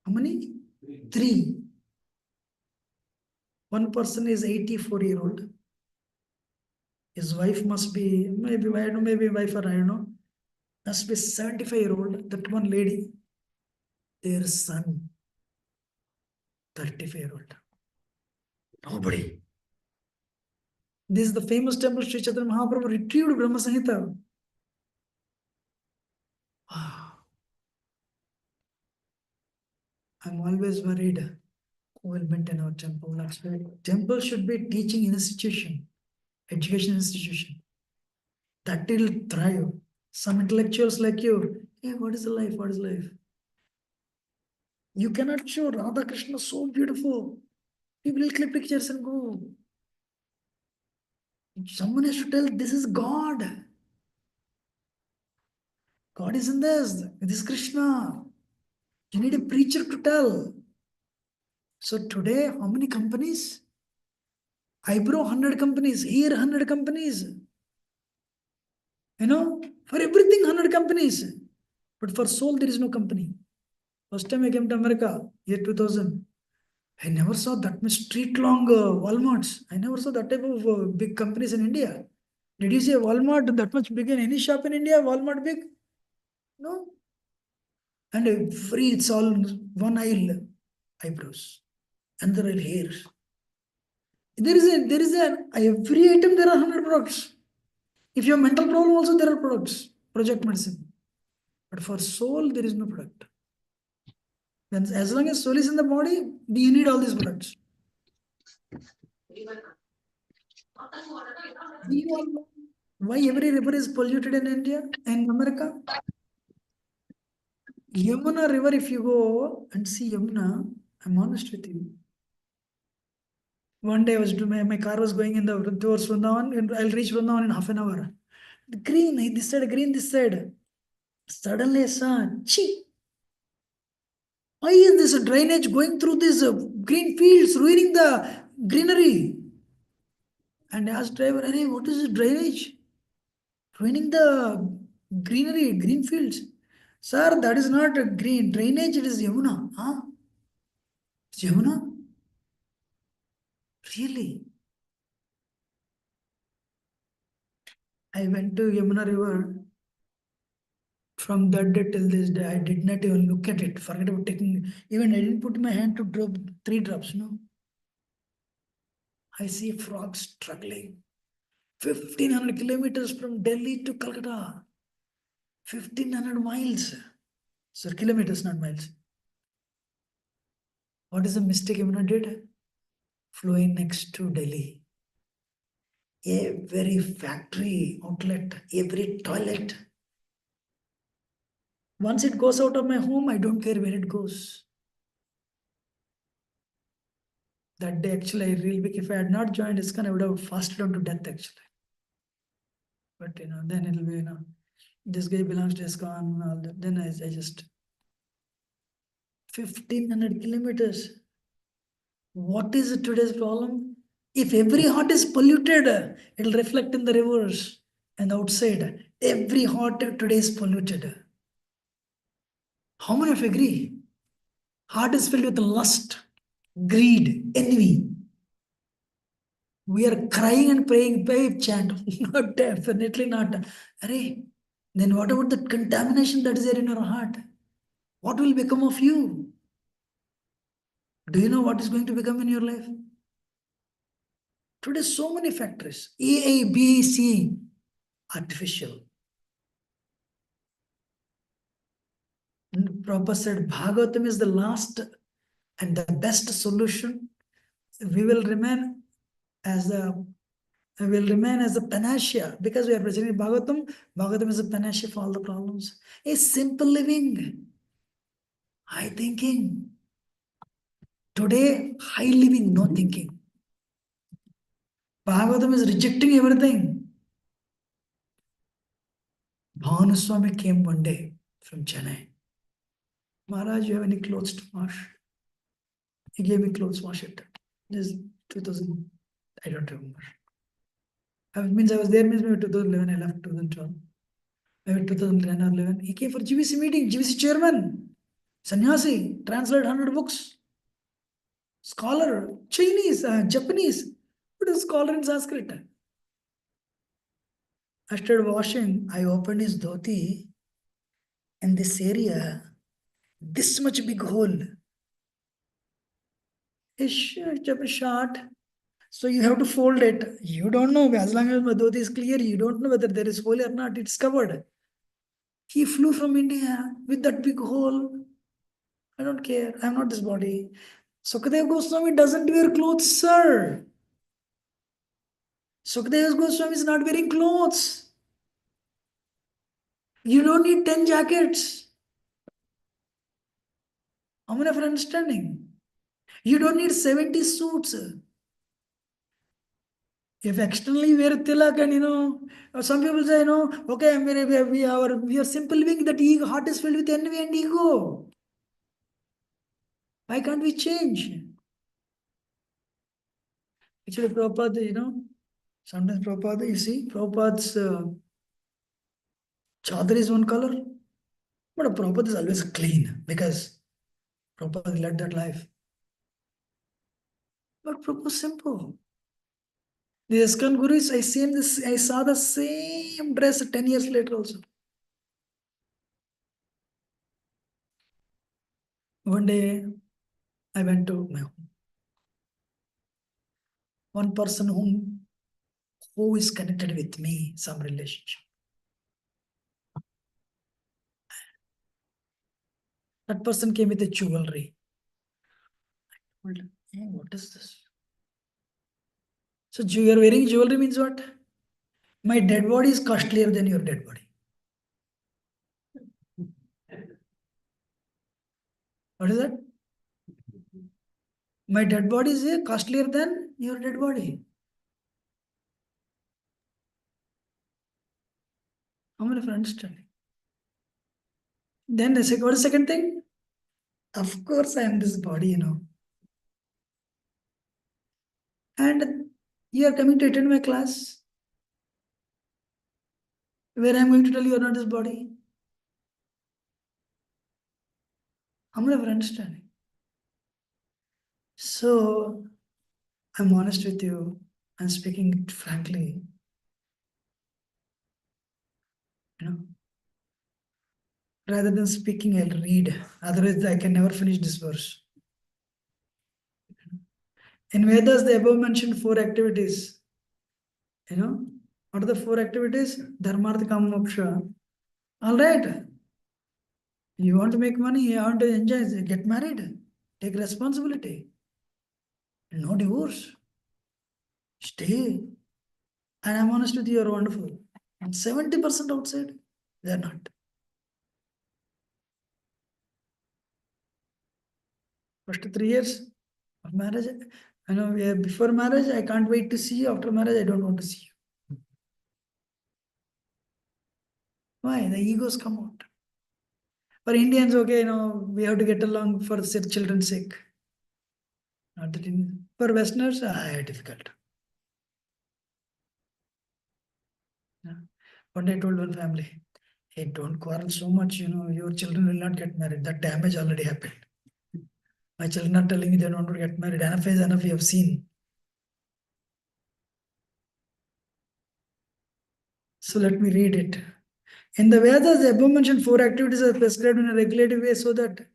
How many? 3. One person is 84-year-old. His wife must be, maybe, I don't know, maybe wife or I don't know. Must be 75-year-old. That one lady, their son, 35-year-old. Nobody. This is the famous temple Sri Chaitanya Mahaprabhu retrieved Brahma Samhita. I'm always worried who will maintain our temple. That's why temple should be teaching institution, education institution. That will thrive. Some intellectuals like you, hey, what is life? What is life? You cannot show Radha Krishna so beautiful. People will click pictures and go. Someone has to tell this is God. God is in this. This is Krishna. You need a preacher to tell. So today, how many companies? Eyebrow 100 companies, here 100 companies. For everything 100 companies. But for soul, there is no company. First time I came to America, year 2000. I never saw that much street-long Walmarts. I never saw that type of big companies in India. Did you see a Walmart that much big in any shop in India? Walmart big? No. And it's all one aisle eyebrows, another aisle hairs. There is every item there are 100 products. If you have mental problem also there are products. Project medicine. But for soul there is no product. Then as long as soul is in the body, you need all these products. Why every river is polluted in India and America? Yamuna river, if you go and see Yamuna, I'm honest with you. One day I was doing my car was going in the towards Vrindavan and I'll reach Vrindavan in half an hour. The green this side, green this side. Suddenly I saw, chee, why is this drainage going through these green fields, ruining the greenery? And I asked driver, hey, what is this drainage? Ruining the greenery, green fields. Sir, that is not a green drainage, it is Yamuna. Huh? It's Yamuna? Really? I went to Yamuna River. From that day till this day, I did not even look at it. Forget about taking, even I didn't put my hand to drop 3 drops, no. I see frogs struggling. 1,500 kilometers from Delhi to Calcutta. 1,500 miles. So kilometers, not miles. What is the mistake Yamuna did? Flowing next to Delhi. Every factory outlet, every toilet. Once it goes out of my home, I don't care where it goes. That day, actually, I really, if I had not joined ISKCON, I would have fasted on to death, actually. But, then it'll be, this guy belongs to ISKCON and all that. Then I just, 1500 kilometers. What is today's problem? If every heart is polluted, it'll reflect in the rivers and outside. Every heart today is polluted. How many of you agree? Heart is filled with lust, greed, envy. We are crying and praying, babe, chant. Not definitely not. Array, then what about the contamination that is there in your heart? What will become of you? Do you know what is going to become in your life? Today, so many factories. A, B, C, artificial. And Prabhupada said, Bhagavatam is the last and the best solution. We will remain as the panacea because we are presenting Bhagavatam. Bhagavatam is a panacea for all the problems. A simple living, high thinking. Today, high living, no thinking. Bhagavatam is rejecting everything. Bhavanuswami came one day from Chennai. Maharaj, you have any clothes to wash? He gave me clothes, wash it. This is 2000, I don't remember. Means I was there, means maybe 2011, I left 2012. Maybe 2010 or 11. He came for GBC meeting, GBC chairman, sannyasi, translate 100 books, scholar, Chinese, Japanese, but a scholar in Sanskrit. I started washing, I opened his dhoti, and this area, this much big hole. It's short. So you have to fold it. You don't know, as long as my dhoti is clear, you don't know whether there is hole or not, it's covered. He flew from India with that big hole. I don't care, I'm not this body. Sukadeva Goswami doesn't wear clothes, sir. Sukadeva Goswami is not wearing clothes. You don't need 10 jackets. How many of you are understanding? You don't need 70 suits. If externally we are tilak and some people say, okay, we are simple living, that ego, heart is filled with envy and ego. Why can't we change? Actually, Prabhupada, sometimes Prabhupada, you see, Prabhupada's chadar is one color, but Prabhupada is always clean because Prabhupada led that life. But Prabhupada is simple. The ISKCON Gurus, I saw the same dress 10 years later also. One day, I went to my home. One person who is connected with me, some relationship. That person came with a jewelry. I told him, hey, what is this? So you are wearing jewelry means what? My dead body is costlier than your dead body. What is that? My dead body is costlier than your dead body. How many of you understanding? Then I said, what is the second thing? Of course, I am this body, And you are coming to attend my class where I am going to tell you are not this body. How many of you are understanding? So, I'm honest with you. I'm speaking frankly. Rather than speaking, I'll read. Otherwise, I can never finish this verse. In Vedas, the above mentioned 4 activities. What are the 4 activities? Dharmartha, Kama, Moksha. All right. You want to make money, you want to enjoy, get married. Take responsibility. No divorce. Stay. And I'm honest with you, you're wonderful. And 70% outside, they're not. First 3 years of marriage, I know before marriage, I can't wait to see you. After marriage, I don't want to see you. Why? The egos come out. For Indians, okay, we have to get along for children's sake. Not that for Westerners, difficult. Yeah. One day I told one family, hey, don't quarrel so much, your children will not get married. That damage already happened. My children are telling me they don't want to get married. Enough is enough, we have seen. So let me read it. In the Vedas, the above mentioned 4 activities are prescribed in a regulative way so that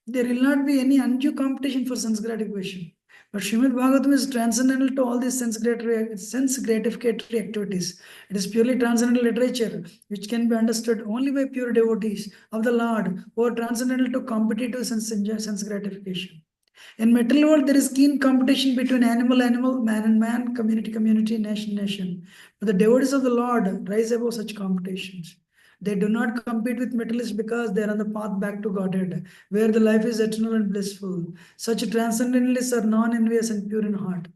there will not be any undue competition for sense gratification. But Srimad Bhagavatam is transcendental to all these sense gratificatory activities. It is purely transcendental literature, which can be understood only by pure devotees of the Lord, who are transcendental to competitive sense gratification. In material world, there is keen competition between animal, man and man, community, nation. But the devotees of the Lord rise above such competitions. They do not compete with materialists because they are on the path back to Godhead, where the life is eternal and blissful. Such transcendentalists are non-envious and pure in heart.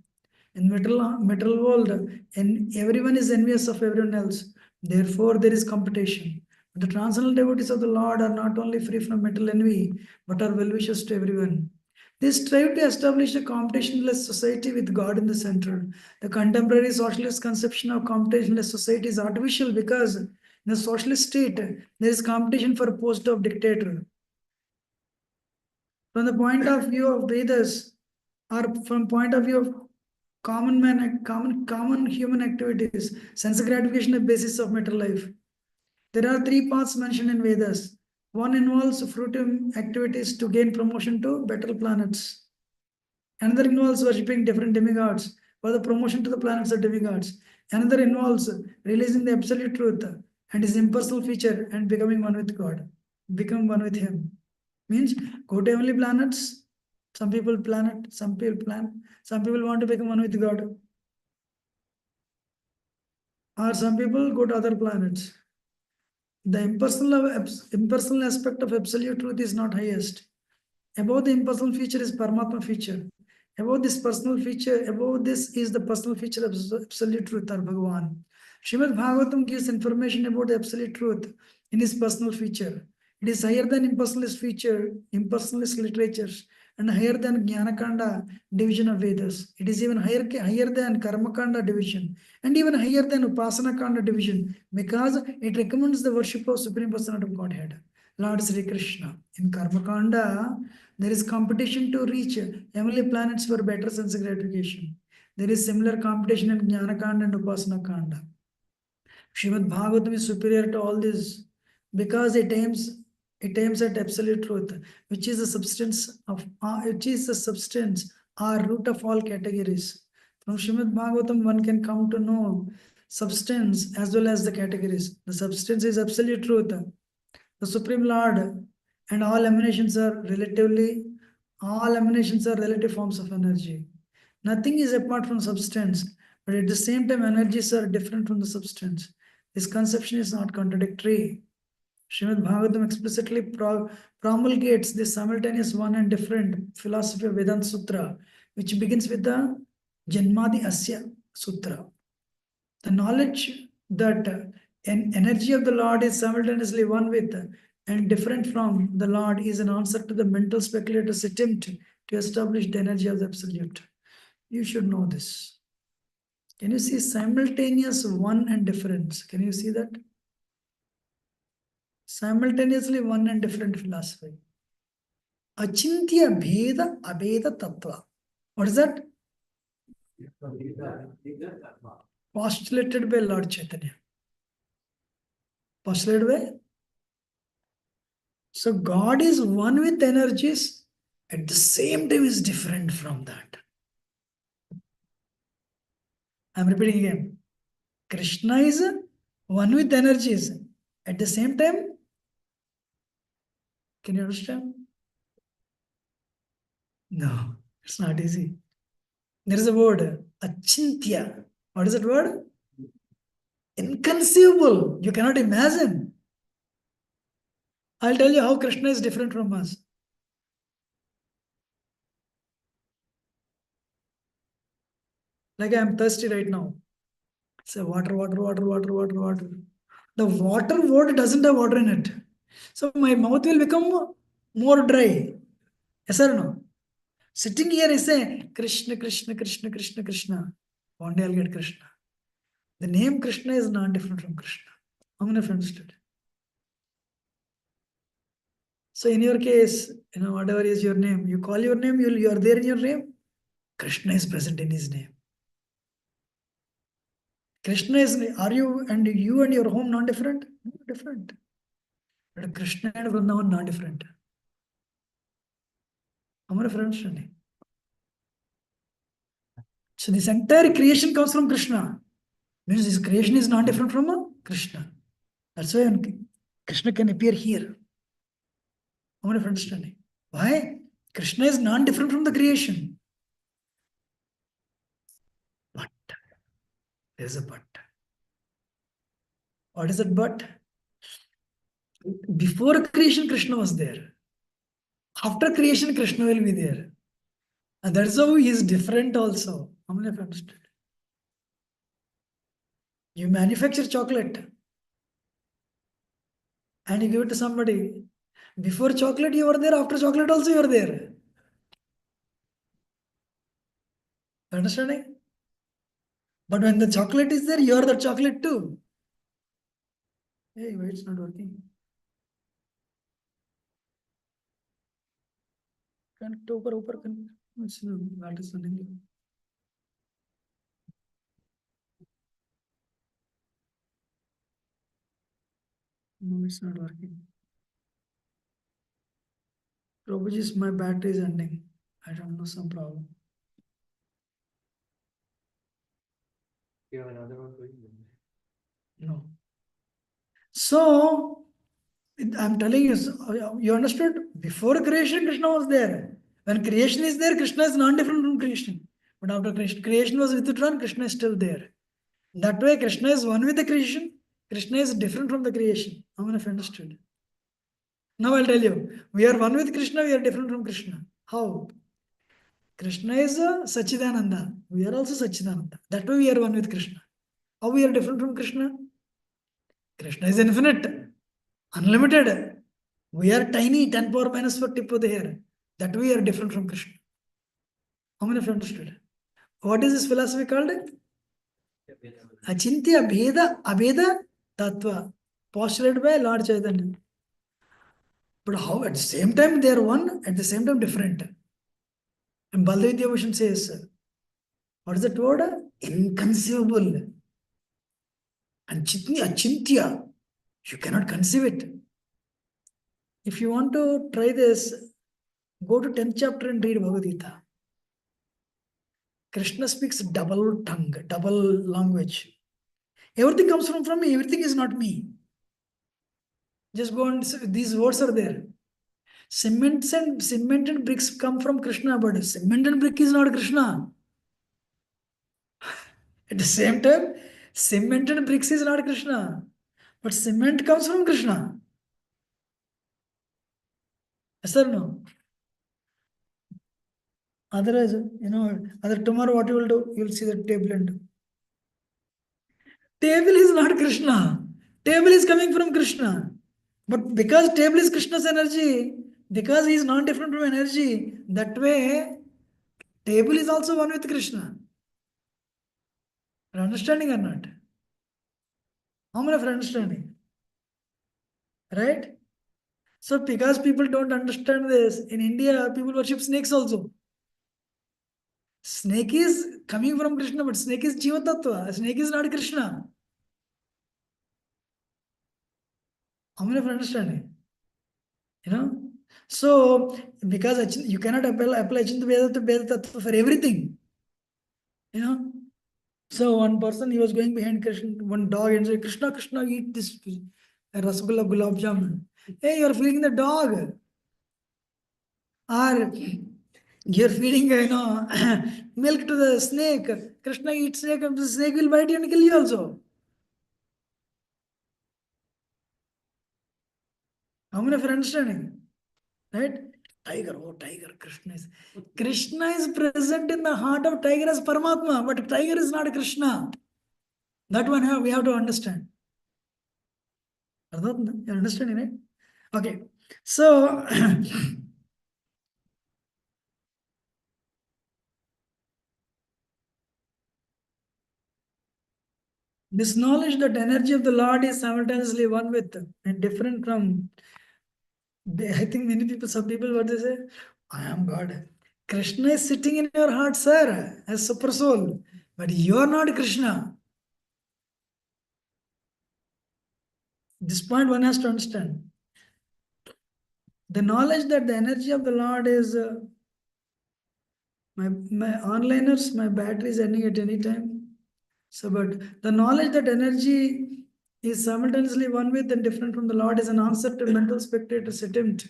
In material world, and everyone is envious of everyone else. Therefore, there is competition. The transcendental devotees of the Lord are not only free from material envy, but are well-wishers to everyone. They strive to establish a competitionless society with God in the center. The contemporary socialist conception of competitionless society is artificial because in a socialist state, there is competition for a post of dictator. From the point of view of Vedas, or from point of view of common human activities, sense gratification is the basis of material life. There are 3 paths mentioned in Vedas. One involves fruitive activities to gain promotion to better planets. Another involves worshipping different demigods for the promotion to the planets of demigods. Another involves realizing the absolute truth and his impersonal feature and becoming one with God. Become one with him. Means go to heavenly planets. Some people planet, some people plan. Some people want to become one with God. Or some people go to other planets. The impersonal aspect of absolute truth is not highest. Above the impersonal feature is Paramatma feature. Above this is the personal feature of absolute truth or Bhagavan. Srimad Bhagavatam gives information about the absolute truth in his personal feature. It is higher than impersonalist literatures, and higher than Jnanakanda division of Vedas. It is even higher than Karmakanda division, and even higher than Upasanakanda division, because it recommends the worship of Supreme Personality of Godhead, Lord Sri Krishna. In Karmakanda, there is competition to reach heavenly planets for better sense gratification. There is similar competition in Jnanakanda and Upasanakanda. Srimad Bhagavatam is superior to all this because it aims at absolute truth, which is the substance or root of all categories. From Srimad Bhagavatam, one can come to know substance as well as the categories. The substance is absolute truth, the Supreme Lord, and all emanations are relative forms of energy. Nothing is apart from substance, but at the same time, energies are different from the substance. This conception is not contradictory. Srimad Bhagavatam explicitly promulgates this simultaneous one and different philosophy of Vedanta Sutra, which begins with the Janmadi Asya Sutra. The knowledge that an energy of the Lord is simultaneously one with and different from the Lord is an answer to the mental speculator's attempt to establish the energy of the Absolute. You should know this. Can you see simultaneous one and difference? Can you see that? Simultaneously one and different philosophy. Achintya Bheda Abheda Tattva. What is that? Postulated by Lord Chaitanya. Postulated by? So God is one with energies, at the same time is different from that. I'm repeating again. Krishna is one with energies. At the same time, can you understand? No, it's not easy. There is a word, achintya. What is that word? Inconceivable. You cannot imagine. I'll tell you how Krishna is different from us. Like I am thirsty right now. Say water, water, water, water, water, water. The water word doesn't have water in it. So my mouth will become more dry. Yes or no? Sitting here, I say Krishna, Krishna, Krishna, Krishna, Krishna. One day I'll get Krishna. The name Krishna is not different from Krishna. How many of you understood? So in your case, whatever is your name, you call your name, you are there in your name. Krishna is present in his name. Krishna is, are you and your home not different? No, different. But Krishna and Vrindavan not different. How many friends? So this entire creation comes from Krishna. Means this creation is not different from Krishna. That's why Krishna can appear here. How many understanding? Why? Krishna is not different from the creation. But there is a but. What is that but? Before creation, Krishna was there. After creation, Krishna will be there. And that's how he is different also. How many have understood? You manufacture chocolate and you give it to somebody. Before chocolate, you were there. After chocolate, also you are there. Understanding? But when the chocolate is there, you are the chocolate too. Hey, wait, it's not working. Connect over connect. It's not something. No, it's not working. Prabhuji, my battery is ending. I don't know, some problem. You have another one for you? No. So, I'm telling you, you understood? Before creation, Krishna was there. When creation is there, Krishna is not different from creation. But after creation was withdrawn, Krishna is still there. That way, Krishna is one with the creation. Krishna is different from the creation. How many of you understood? Now I'll tell you. We are one with Krishna, we are different from Krishna. How? Krishna is Sachidananda. We are also Sachidananda. That way we are one with Krishna. How we are different from Krishna? Krishna is infinite, unlimited. We are tiny, 10 power minus 4 tip of the hair. That way we are different from Krishna. How many of you understood? What is this philosophy called? Achintya Bheda Abheda Tattva. Postulated by Lord Chaitanya. But how at the same time they are one, at the same time different. And Baldev Devotion says, what is that word? Inconceivable. And Achintya, you cannot conceive it. If you want to try this, go to 10th chapter and read Bhagavad Gita. Krishna speaks double tongue, double language. Everything comes from me, everything is not me. Just go and these words are there. Cement and bricks come from Krishna, but cement and brick is not Krishna. At the same time, cement and bricks is not Krishna, but cement comes from Krishna. Yes or no? Otherwise, other tomorrow what you will do? You will see the table and table is not Krishna. Table is coming from Krishna. But because table is Krishna's energy, because he is not different from energy, that way table is also one with Krishna. Are you understanding or not? How many are understanding? Right? So because people don't understand this, in India, people worship snakes also. Snake is coming from Krishna, but snake is Jiva Tattva. Snake is not Krishna. How many are understanding? So because you cannot apply Achintya Bheda to Bheda Tattva for everything. So one person, he was going behind Krishna, one dog, and said, Krishna, Krishna, eat this Rasgulla Gulab Jamun. Hey, you're feeding the dog. Or you're feeding, milk to the snake. Krishna eats snake, and the snake will bite you and kill you also. How many of you are understanding? Right? Tiger, oh tiger, Krishna is present in the heart of tiger as Paramatma, but tiger is not Krishna. That one we have to understand. You're understanding, right? Okay, so this knowledge that energy of the Lord is simultaneously one with and different from. I think many people, some people, what they say, I am God. Krishna is sitting in your heart, sir, as super soul, but you are not Krishna. This point one has to understand. The knowledge that the energy of the Lord is my onliners, my battery is ending at any time. So, but the knowledge that energy is simultaneously one with and different from the Lord is an answer to mental spectator's attempt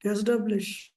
to establish.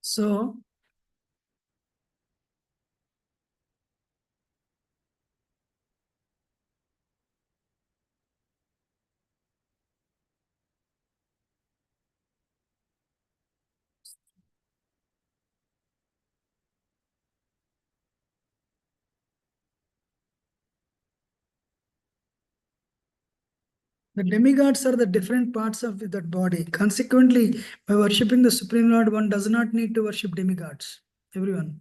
So, The demigods are the different parts of that body. Consequently, by worshipping the Supreme Lord, one does not need to worship demigods. Everyone.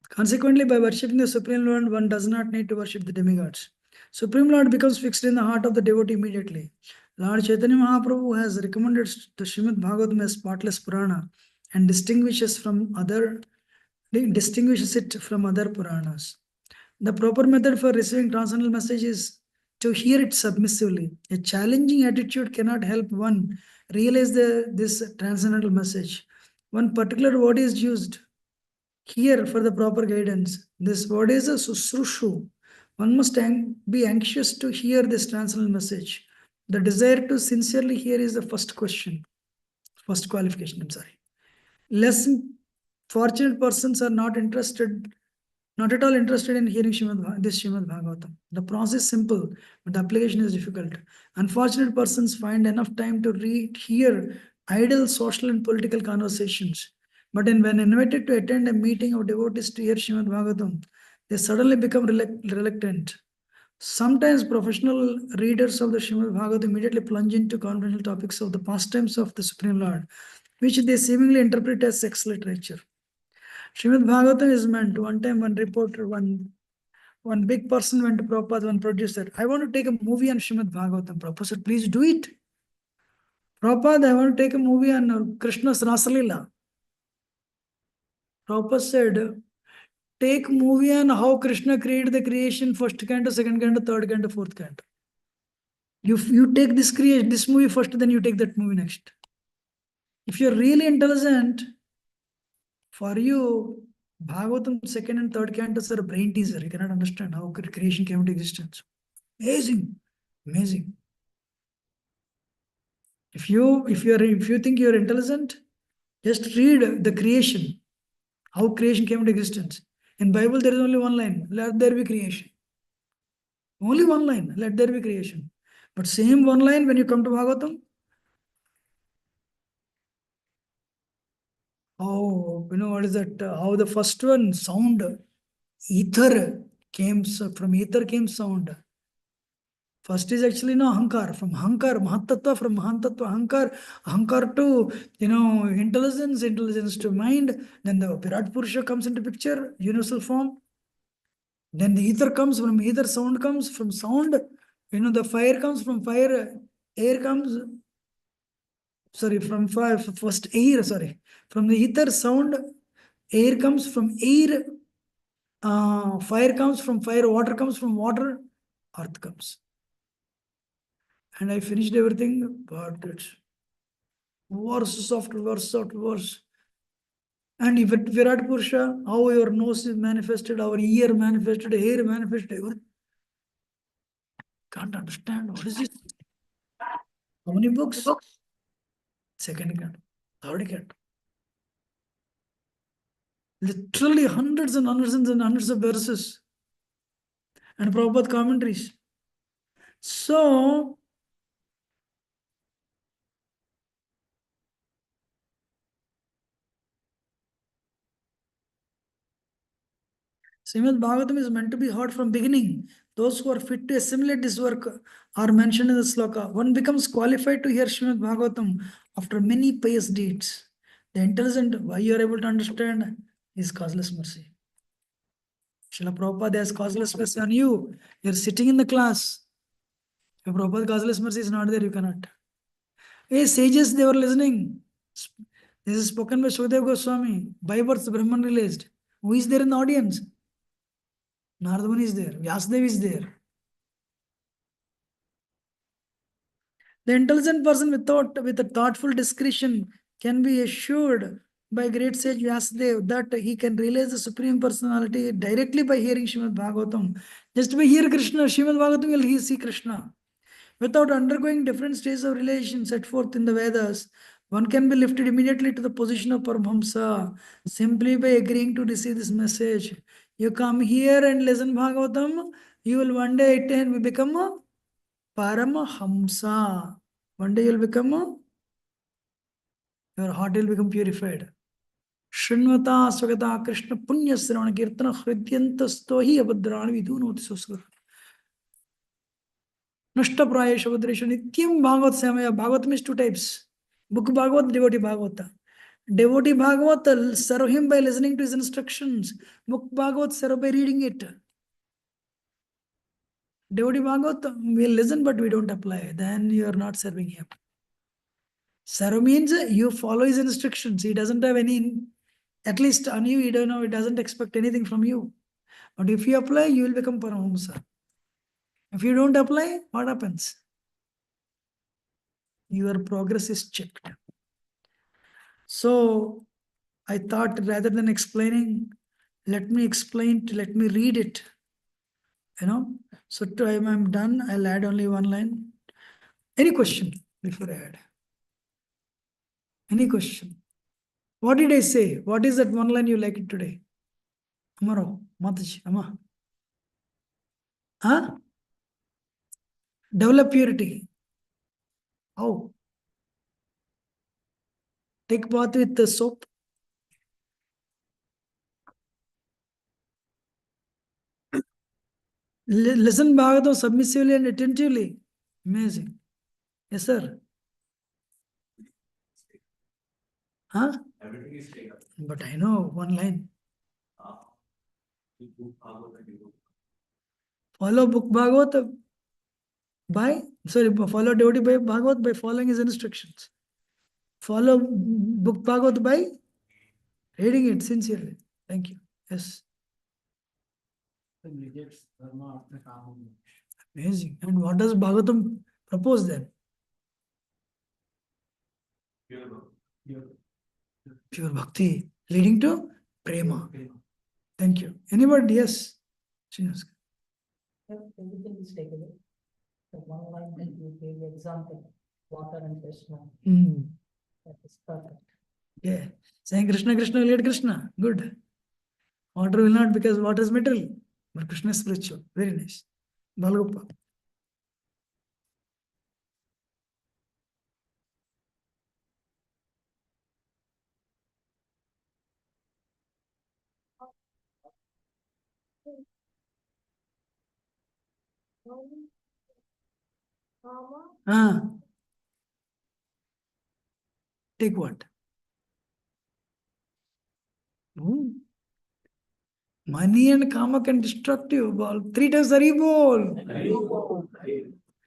Consequently, by worshipping the Supreme Lord, one does not need to worship the demigods. Supreme Lord becomes fixed in the heart of the devotee immediately. Lord Chaitanya Mahaprabhu has recommended the Srimad Bhagavatam as spotless Purana and distinguishes it from other Puranas. The proper method for receiving transcendental message is to hear it submissively. A challenging attitude cannot help one realize this transcendental message. One particular word is used here for the proper guidance. This word is a susrushu. One must be anxious to hear this transcendental message. The desire to sincerely hear is the first qualification, I'm sorry. Less fortunate persons are not at all interested in hearing this Srimad Bhagavatam. The process is simple, but the application is difficult. Unfortunate persons find enough time to hear idle social and political conversations. But when invited to attend a meeting of devotees to hear Srimad Bhagavatam, they suddenly become reluctant. Sometimes professional readers of the Srimad Bhagavatam immediately plunge into confidential topics of the pastimes of the Supreme Lord, which they seemingly interpret as sex literature. Srimad Bhagavatam is meant. One time, one big person went to Prabhupada, one producer. I want to take a movie on Srimad Bhagavatam. Prabhupada said, please do it. Prabhupada, I want to take a movie on Krishna's Rasalila. Prabhupada said, take movie on how Krishna created the creation, first canto, second canto, third canto, fourth canto. You take this movie first, then you take that movie next. If you're really intelligent, for you, Bhagavatam second and third cantos are a brain teaser. You cannot understand how creation came into existence. Amazing. Amazing. If you think you're intelligent, just read the creation, how creation came into existence. In Bible, there is only one line, let there be creation. Only one line, let there be creation. But same one line when you come to Bhagavatam, what is that? How the first one, sound, ether came, from ether came sound. First is actually Ahankar. From Ahankar, Mahatattva, from Mahatattva, Ahankar to, intelligence to mind. Then the Virat Purusha comes into picture, universal form. Then the ether comes, from ether sound comes, from sound, the fire comes, from fire, air comes. Sorry, from fire, first air, sorry. From the ether sound, air comes, from air, fire comes, from fire, water comes, from water, earth comes. And I finished everything, but it's verse after verse after verse. And if it Virat Purusha, how your nose is manifested, our ear manifested, hair manifested, can't understand. What is it? How many books? Second canto, third canto. Literally hundreds and hundreds and hundreds of verses. And Prabhupada commentaries. So, Srimad Bhagavatam is meant to be heard from beginning. Those who are fit to assimilate this work are mentioned in the sloka. One becomes qualified to hear Srimad Bhagavatam after many pious deeds. The intelligent, why you are able to understand, is causeless mercy. Srila Prabhupada has causeless mercy on you. You are sitting in the class. If Prabhupada causeless mercy is not there, you cannot. Hey, sages, they were listening. This is spoken by Sukadeva Goswami. By birth, Brahman released. Who is there in the audience? Narada Muni is there. Vyasadeva is there. The intelligent person with a thoughtful discretion can be assured by great sage Vyasadeva that he can realize the Supreme Personality directly by hearing Srimad Bhagavatam. Just by hear Krishna, Srimad Bhagavatam will he see Krishna. Without undergoing different stages of relation set forth in the Vedas, one can be lifted immediately to the position of Paramahamsa simply by agreeing to receive this message. You come here and listen Bhagavatam, you will one day attain, we become a Paramahamsa. One day you'll become your heart will become purified. Shrinvata Swagata Krishna Punya Sravana Kirtana Hridyanta Stohi Abhadrani Vidunoti Suskar. Nashta Prayesha Vadresha Nityam Bhagavat Samaya. Bhagavat means two types. Book Bhagavat, devotee Bhagavata. Devotee Bhagavata, serve him by listening to his instructions. Book Bhagavat, serve by reading it. Devotee Bhagavata, we listen but we don't apply. Then you are not serving him. Serve means you follow his instructions. He doesn't have any, at least on you, he don't know, he doesn't expect anything from you. But if you apply, you will become Paramahamsa. If you don't apply, what happens? Your progress is checked. So I thought rather than explaining, let me read it. So time I'm done, I'll add only one line. Any question before I add? Any question? What did I say? What is that one line you like it today? Amaro, Mataji, Amma. Huh? Develop purity. How? Take bath with the soap. Listen Bhagavatam submissively and attentively. Amazing. Yes, sir. Huh? Everything is taken. But I know one line. Follow book Bhagavad follow devotee by Bhagavad by following his instructions. Follow book Bhagavad by reading it sincerely. Thank you. Yes. Amazing. And what does Bhagavatam propose then? Pure bhakti leading to prema. Thank you. Anybody? Yes. Everything is taken. The one line that you gave the example, water and Krishna, that is perfect. Yeah. Saying Krishna, Krishna will lead Krishna. Good. Water will not, because water is material. But Krishna is spiritual. Very nice. Balgopal. Ah. Take what? Money and kama can destruct you. Ball. 3 times Haribol.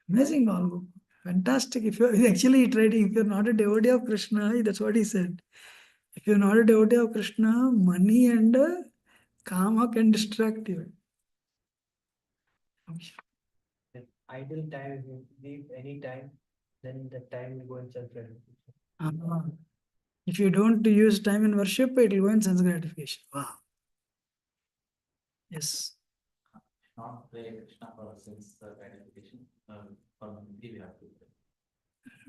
Amazing, Balgopal. Fantastic. If you're actually trading, if you're not a devotee of Krishna, that's what he said. If you're not a devotee of Krishna, money and kama can distract you. Idle time, if you leave any time, then the time will go in self-gratification. If you don't use time in worship, it will go in sense gratification. Wow. Yes. Not play Krishna for sense gratification. For bhakti, we have to play.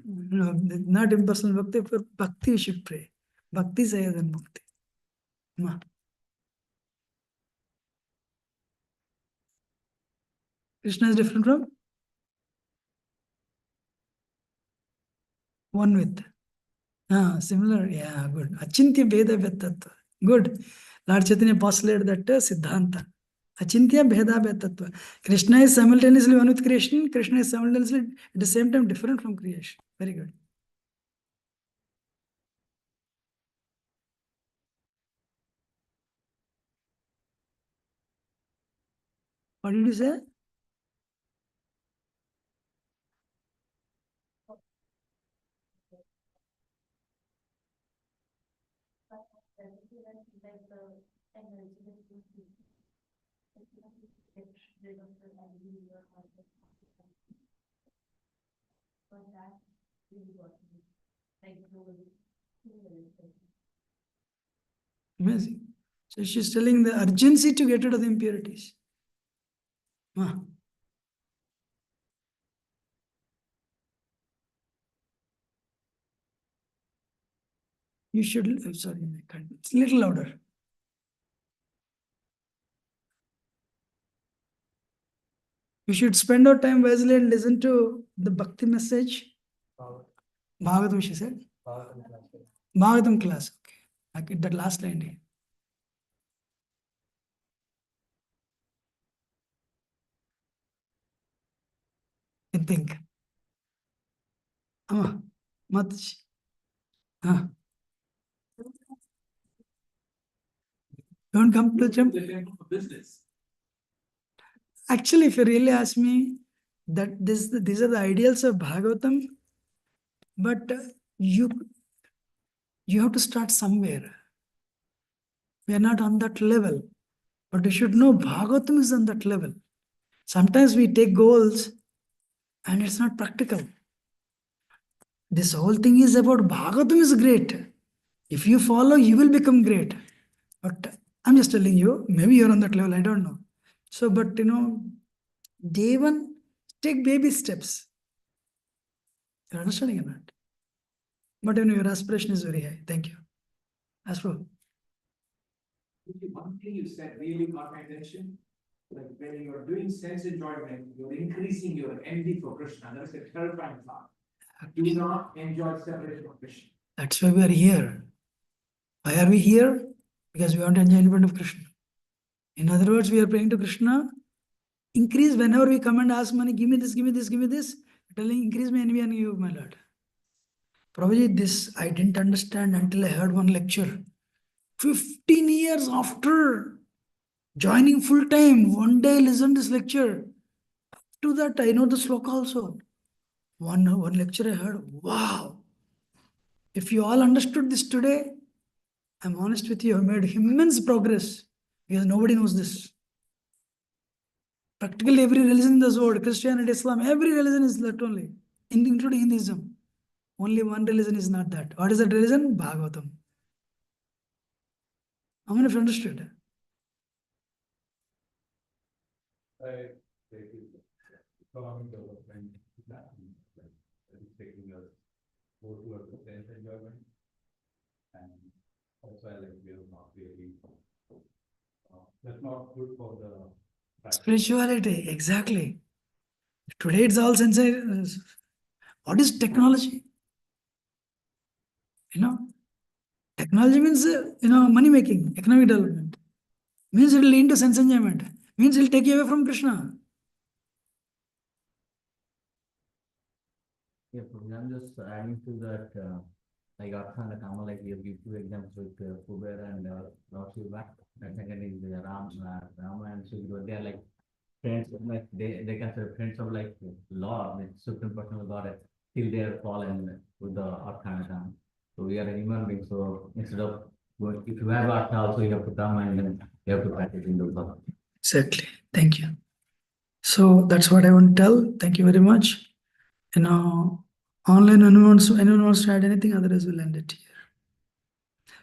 No, not impersonal bhakti. For bhakti, you should pray. Bhakti is higher than bhakti. Ma. Krishna is different from one with. Similar. Yeah, good. Achintya Bheda Vyatatva. Good. Lord Chaitanya postulated that Siddhanta. Achintya Bheda Vyatatva. Krishna is simultaneously one with creation. Krishna is simultaneously at the same time different from creation. Very good. What did you say? Amazing. So she's telling the urgency to get rid of the impurities. You should, sorry, I can't. It's a little louder. You should spend our time wisely and listen to the bhakti message. Bhagavatam, she said. Bhagavatam class. Okay. I get that last line here. can think. Mataji. Don't come to jump. Business. Actually, if you really ask me, that these are the ideals of Bhagavatam, but you have to start somewhere. We are not on that level, but you should know Bhagavatam is on that level. Sometimes we take goals and it's not practical. This whole thing is about Bhagavatam is great. If you follow, you will become great. But I'm just telling you, maybe you're on that level, I don't know. So, but Devan, take baby steps. You're understanding or not? But your aspiration is very high. Thank you. As well. One thing you said really caught my attention. Like when you're doing sense enjoyment, you're increasing your envy for Krishna. That's a terrifying thought. Do not enjoy separation from Krishna. That's why we are here. Why are we here? Because we want to enjoy enjoyment of Krishna. In other words, we are praying to Krishna. Increase whenever we come and ask money, give me this, give me this, give me this. Telling increase my envy and you, my Lord. Prabhuji, this I didn't understand until I heard one lecture. 15 years after joining full time, one day I listened this lecture. To that, I know the sloka also. One lecture I heard, wow. If you all understood this today, I'm honest with you, I made immense progress because nobody knows this. Practically every religion in this world, Christianity, Islam, every religion is that only, including Hinduism. Only one religion is not that. What is that religion? Bhagavatam. How many of you understood? Economic development that is taking us more towards the sense enjoyment, and also like we are not really that's not good for the practice. Spirituality, exactly. Today it's all sense. What is technology? Technology means money making, economic development. Means it will lead to sense enjoyment. Means it will take you away from Krishna. Yeah, I'm just adding to that, like Artha and Kama, like we have give two examples with Kubera and Lord Shiva, and second is Rama and Shiva. They are like friends, like they consider friends of like law, like supreme personal God, till they are fallen with the Artha and Kama. So we are a human being, so instead of going, if you have Artha also, you have to come and then you have to practice in the God. Exactly. Thank you. So that's what I want to tell. Thank you very much. Online, anyone wants to add anything, otherwise we'll end it here.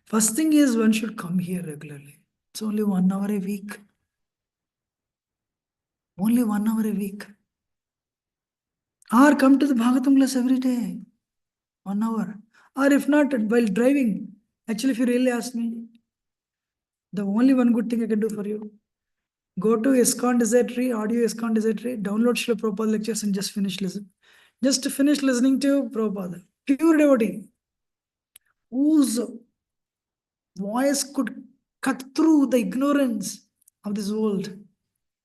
First thing is one should come here regularly. It's only 1 hour a week. Only 1 hour a week. Or come to the Bhagavatam class every day. 1 hour. Or if not, while driving. Actually, if you really ask me, the only one good thing I can do for you, go to ISKCON Desert audio ISKCON Desert download Srila Prabhupada lectures and just finish listening. Just finish listening to Prabhupada. Pure devotee. Whose voice could cut through the ignorance of this world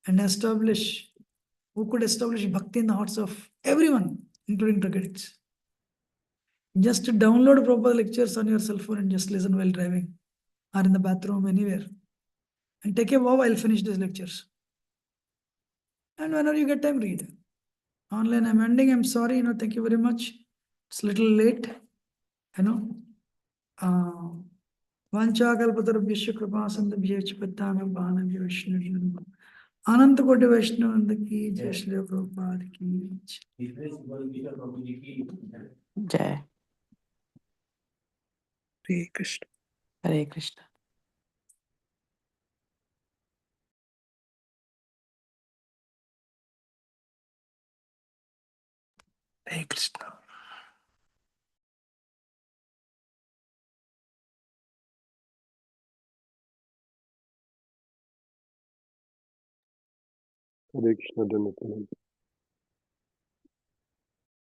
and who could establish bhakti in the hearts of everyone, including drugadics. Just download Prabhupada lectures on your cell phone and just listen while driving or in the bathroom, anywhere. And take a vow, I'll finish these lectures. And whenever you get time, read. Online, I'm ending. I'm sorry, thank you very much. It's a little late, Vanchakalpatarabhyasya kripasandabhyach pattana bhanabhya Vishnu Ananta Koti Vaishnavanda ki Jai Shri Prabhupada ki Jai. Hare Krishna. Hare Krishna. Hare Krishna. Hare Krishna, Dhamma.